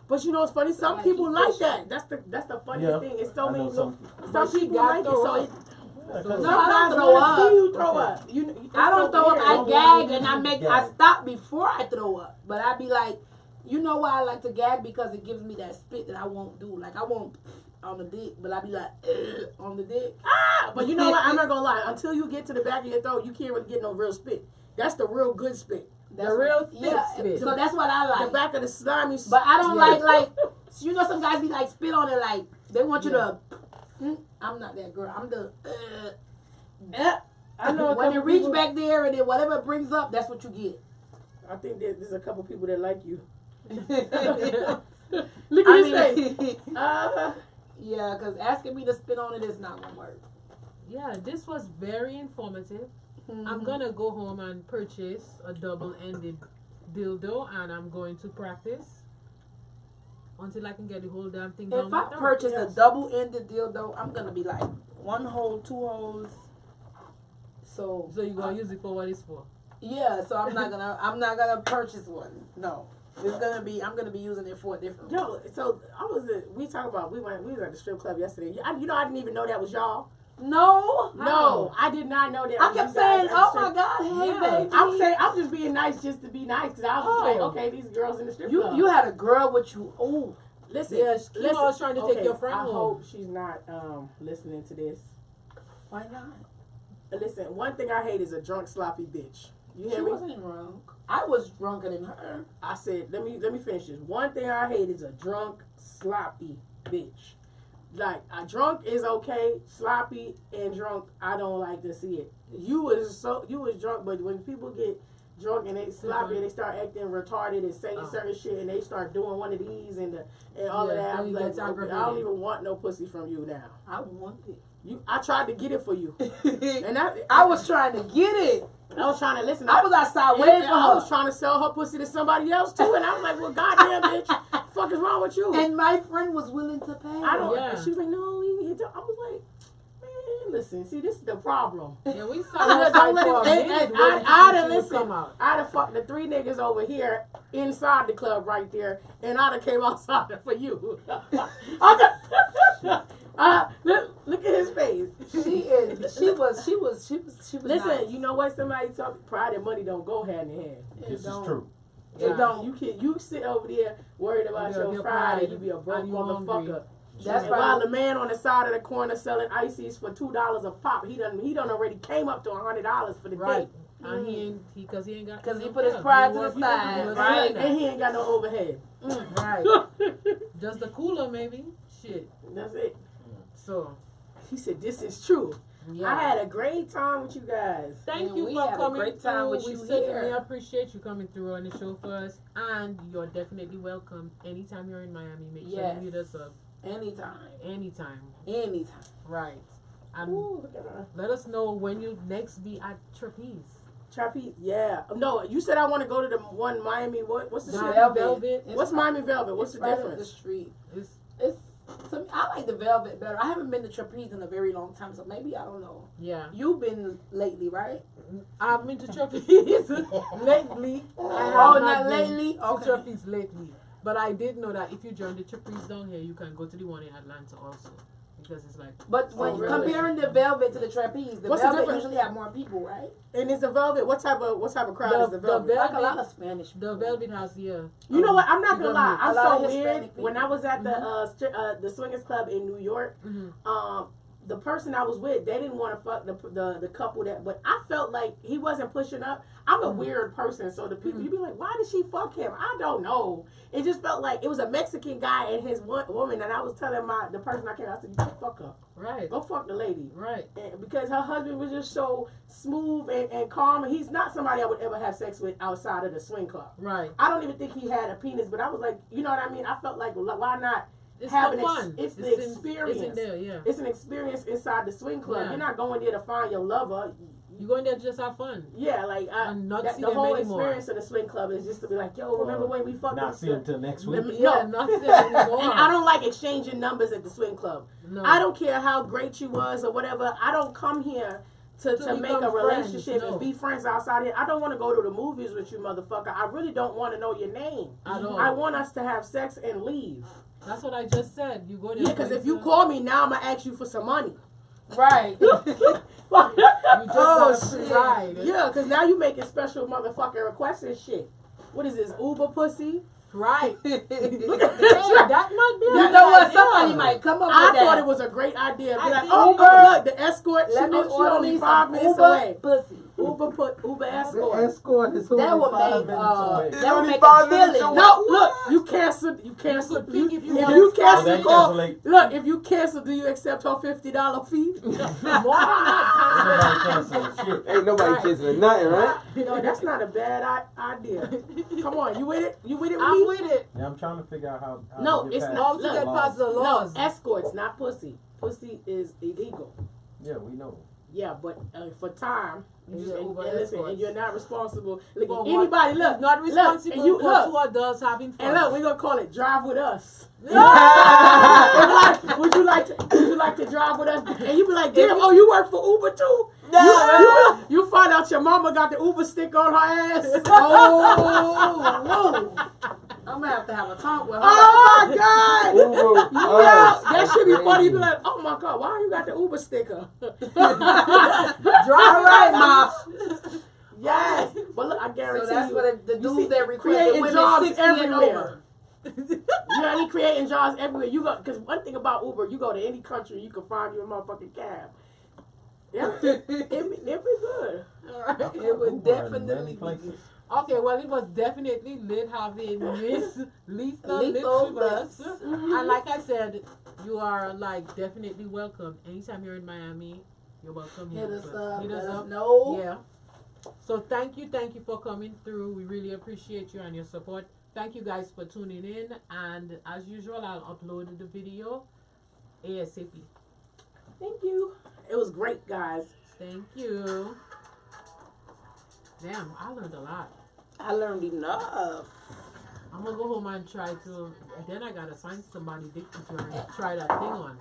but you know what's funny? Some I people keep like pushing. that. That's the funniest thing. It's so I many know little. some. Some she people got like it. throw So up. it, Yeah, 'cause No, some I guys don't throw wanna up. see you throw Okay. up. I don't throw up. I Don't gag worry, and I gag. stop before I throw up. But I be like, you know why I like to gag? Because it gives me that spit that I won't do. Like I won't on the dick, but I be like on the dick. But you know what? I'm not gonna lie. Until you get to the back of your throat, you can't really get no real spit. That's the real good spit. That's The real what- thick yeah. spit. So that's what I The like. back of the slimy. But I don't Yeah. like so you know some guys be like spit on it like they want you to I'm not that girl. I'm the. I know a When couple you reach people, back there and then whatever it brings up, that's what you get. I think there's a couple people that like you. I Look at his mean, face. yeah, because asking me to spit on it is not gonna work. Yeah, this was very informative. Mm-hmm. I'm gonna go home and purchase a double-ended dildo, and I'm going to practice until I can get the whole damn thing down. If my I throat. purchase a double-ended dildo, I'm gonna be like 1 hole, 2 holes. So So you gonna use it for what it's for? yeah, so I'm not gonna purchase one. No, it's gonna be I'm gonna be using it for a different. Yo, so we was at the strip club yesterday. I didn't even know that was y'all. No, No, I did not know that. I was kept you guys saying, at the "Oh strip- my God, hey Yeah. baby." I'm just being nice just to be nice because I was just like, Oh. okay, these girls in the strip You club. you had a girl with you. Oh, listen. Yeah, Kima was trying to take your friend I home. hope she's not listening to this. why not? Listen, one thing I hate is a drunk sloppy bitch. You She hear me? wasn't drunk. I was drunker than her. I said, let me finish this. One thing I hate is a drunk sloppy bitch. Like a drunk is okay, sloppy and drunk, I don't like to see it. You was drunk, but when people get drunk and they sloppy and they start acting retarded and saying certain shit and they start doing one of these and all of Yeah, that, then I'm you like, get okay, I aggravated. don't even want no pussy from you now. I wanted I tried to get it for you, it. and I was trying to get it. I was trying to listen. I was outside waiting for I was her. trying to sell her pussy to somebody else too, and I was like, "Well, goddamn, bitch, the fuck is wrong with you?" And my friend was willing to pay. I don't. Yeah. She was like, "No, he don't." I was like, "Man, listen, see, this is the problem." Yeah, we saw I that don't fight let for a it- minute. and waiting to I'd see have if she would listened. come out. I'd have fucked the 3 niggas over here inside the club right there, and I'd have came outside for you. Look at his face. She was Listen, nice. you know what? Somebody told pride and money don't go hand in hand. This is don't. true. It don't. You sit over there worried about Yeah, your your pride pride. and you be a broke And you motherfucker. hungry. That's And right. while the man on the side of the corner selling ices for $2 a pop, he done already came up to $100 for the Right. date. And he ain't got Because he no put his help. pride He to the was- side, he was right? saying that. And he ain't got no overhead. Right. Just the cooler, maybe. Shit. That's it. So, He said, "This is true." yeah. I had a great time with you guys. Thank And you we for had a coming great time through. with We you certainly here. appreciate you coming through on the show for us. And you're definitely welcome anytime you're in Miami. Make sure Yes. you hit us up Anytime. anytime. Right. And Ooh, look at her. let us know when you next be at Trapeze. Trapeze, yeah. No, you said I want to go to the one Miami. What's the The shit? Velvet. It's What's right- Miami Velvet? What's the right up the difference? street. It's, To me, I like the Velvet better. I haven't been to Trapeze in a very long time, so maybe I don't know. yeah. You've been lately, right? I've been to Trapeze lately. I have Oh, not been lately? to Okay. Trapeze lately. But I did know that if you join the Trapeze down here, you can go to the one in Atlanta also. Because it's like, But when really? comparing the Velvet to the Trapeze, the What's the Velvet difference? usually have more people, right? And is the Velvet? What type of crowd is the The Velvet? Like a Velvet- lot of Spanish. the Velvet House, yeah. You know what? I'm not You gonna got lie. me. I'm A lot so of weird. Hispanic When I was at the Swingers Club in New York, Mhm. the person I was with, they didn't want to fuck the couple that, but I felt like he wasn't pushing up. I'm a weird person, so the people you be like, why did she fuck him? I don't know. It just felt like it was a Mexican guy and his woman, and I was telling the person I came, I said, you go fuck her, Right. go fuck the lady. Right. And because her husband was just so smooth and calm, and he's not somebody I would ever have sex with outside of the swing club. Right. I don't even think he had a penis, but I was like, you know what I mean? I felt like, why not It's have for an fun. it's the in- experience. It's in there, yeah. It's an experience inside the swing club. Yeah. You're not going there to find your lover. You going there to just have fun. Yeah, like And not see the them whole anymore. experience of the swing club is just to be like, yo, remember when we fucked Not this see him till next week. Yeah, not there anymore. And I don't like exchanging numbers at the swing club. No. I don't care how great you was or whatever. I don't come here to make become a relationship friends, no. and be friends outside here. I don't want to go to the movies with you, motherfucker. I really don't want to know your name. At all. I want us to have sex and leave. That's what I just said. You go there. Yeah, because if you call me now, I'm going to ask you for some money. Right. you just got a free shit. ride. Yeah, because now you making special motherfucking requests and shit. What is this, Uber pussy? Right. You Hey, that might be. a know what? good Somebody idea. might come up I with that. thought it was a great idea. Be I like, did oh, too. look, the escort, Let me she order only me 5 some minutes Uber away. pussy. Uber The escort. escort is That only would 5 make minutes away. that would make 5 a minutes killing. away. No, look, you cancel. You could pick if you if want. you Oh, cancel, they call. cancel late. Look, if you cancel, do you accept her $50 fee? More than that, Nobody canceling shit. Ain't nobody Right. canceling nothing, right? No, that's not a bad idea. Come on, you with it? You with it with I'm me? with it. Yeah, I'm trying to figure out how No, to get it's past not- To look, get past the No, laws. escorts, not pussy. Pussy is illegal. Yeah, we know. Yeah, but for time, You and, just and Uber listen, escorts. and you're not responsible. Look, For what? anybody, look, He's not look, responsible and you, for look, two adults having fun. and look, we're gonna call it drive with us. No! Would you like to drive with us? And you be like, damn, oh, you work for Uber too? No, you find out your mama got the Uber stick on her ass. Oh, whoa. I'm gonna have a talk with her. Oh my God! Uber, Yeah, that should be crazy. funny. You be like, oh my God, why you got the Uber sticker? Drive right, Ma. Yes, but look, I So guarantee that's you, what the you dudes see, that request the creating women jobs 60 and everywhere. over. You know, creating jobs everywhere. You go, because one thing about Uber, you go to any country, you can find you a motherfucking cab. Yeah, it'd be good. Alright. It would Uber in definitely many be places. Okay, well, it was definitely lit having Miss Lisa Lethal Lips with us. Lips. And like I said, you are like definitely welcome. Anytime you're in Miami, you're welcome here. Hit us up. Hit Let us us up. know. Yeah. So thank you for coming through. We really appreciate you and your support. Thank you guys for tuning in. And as usual, I'll upload the video ASAP. Thank you. It was great, guys. Thank you. Damn, I learned a lot. I learned enough. I'm gonna go home and try to. And then I gotta find somebody to try that thing on.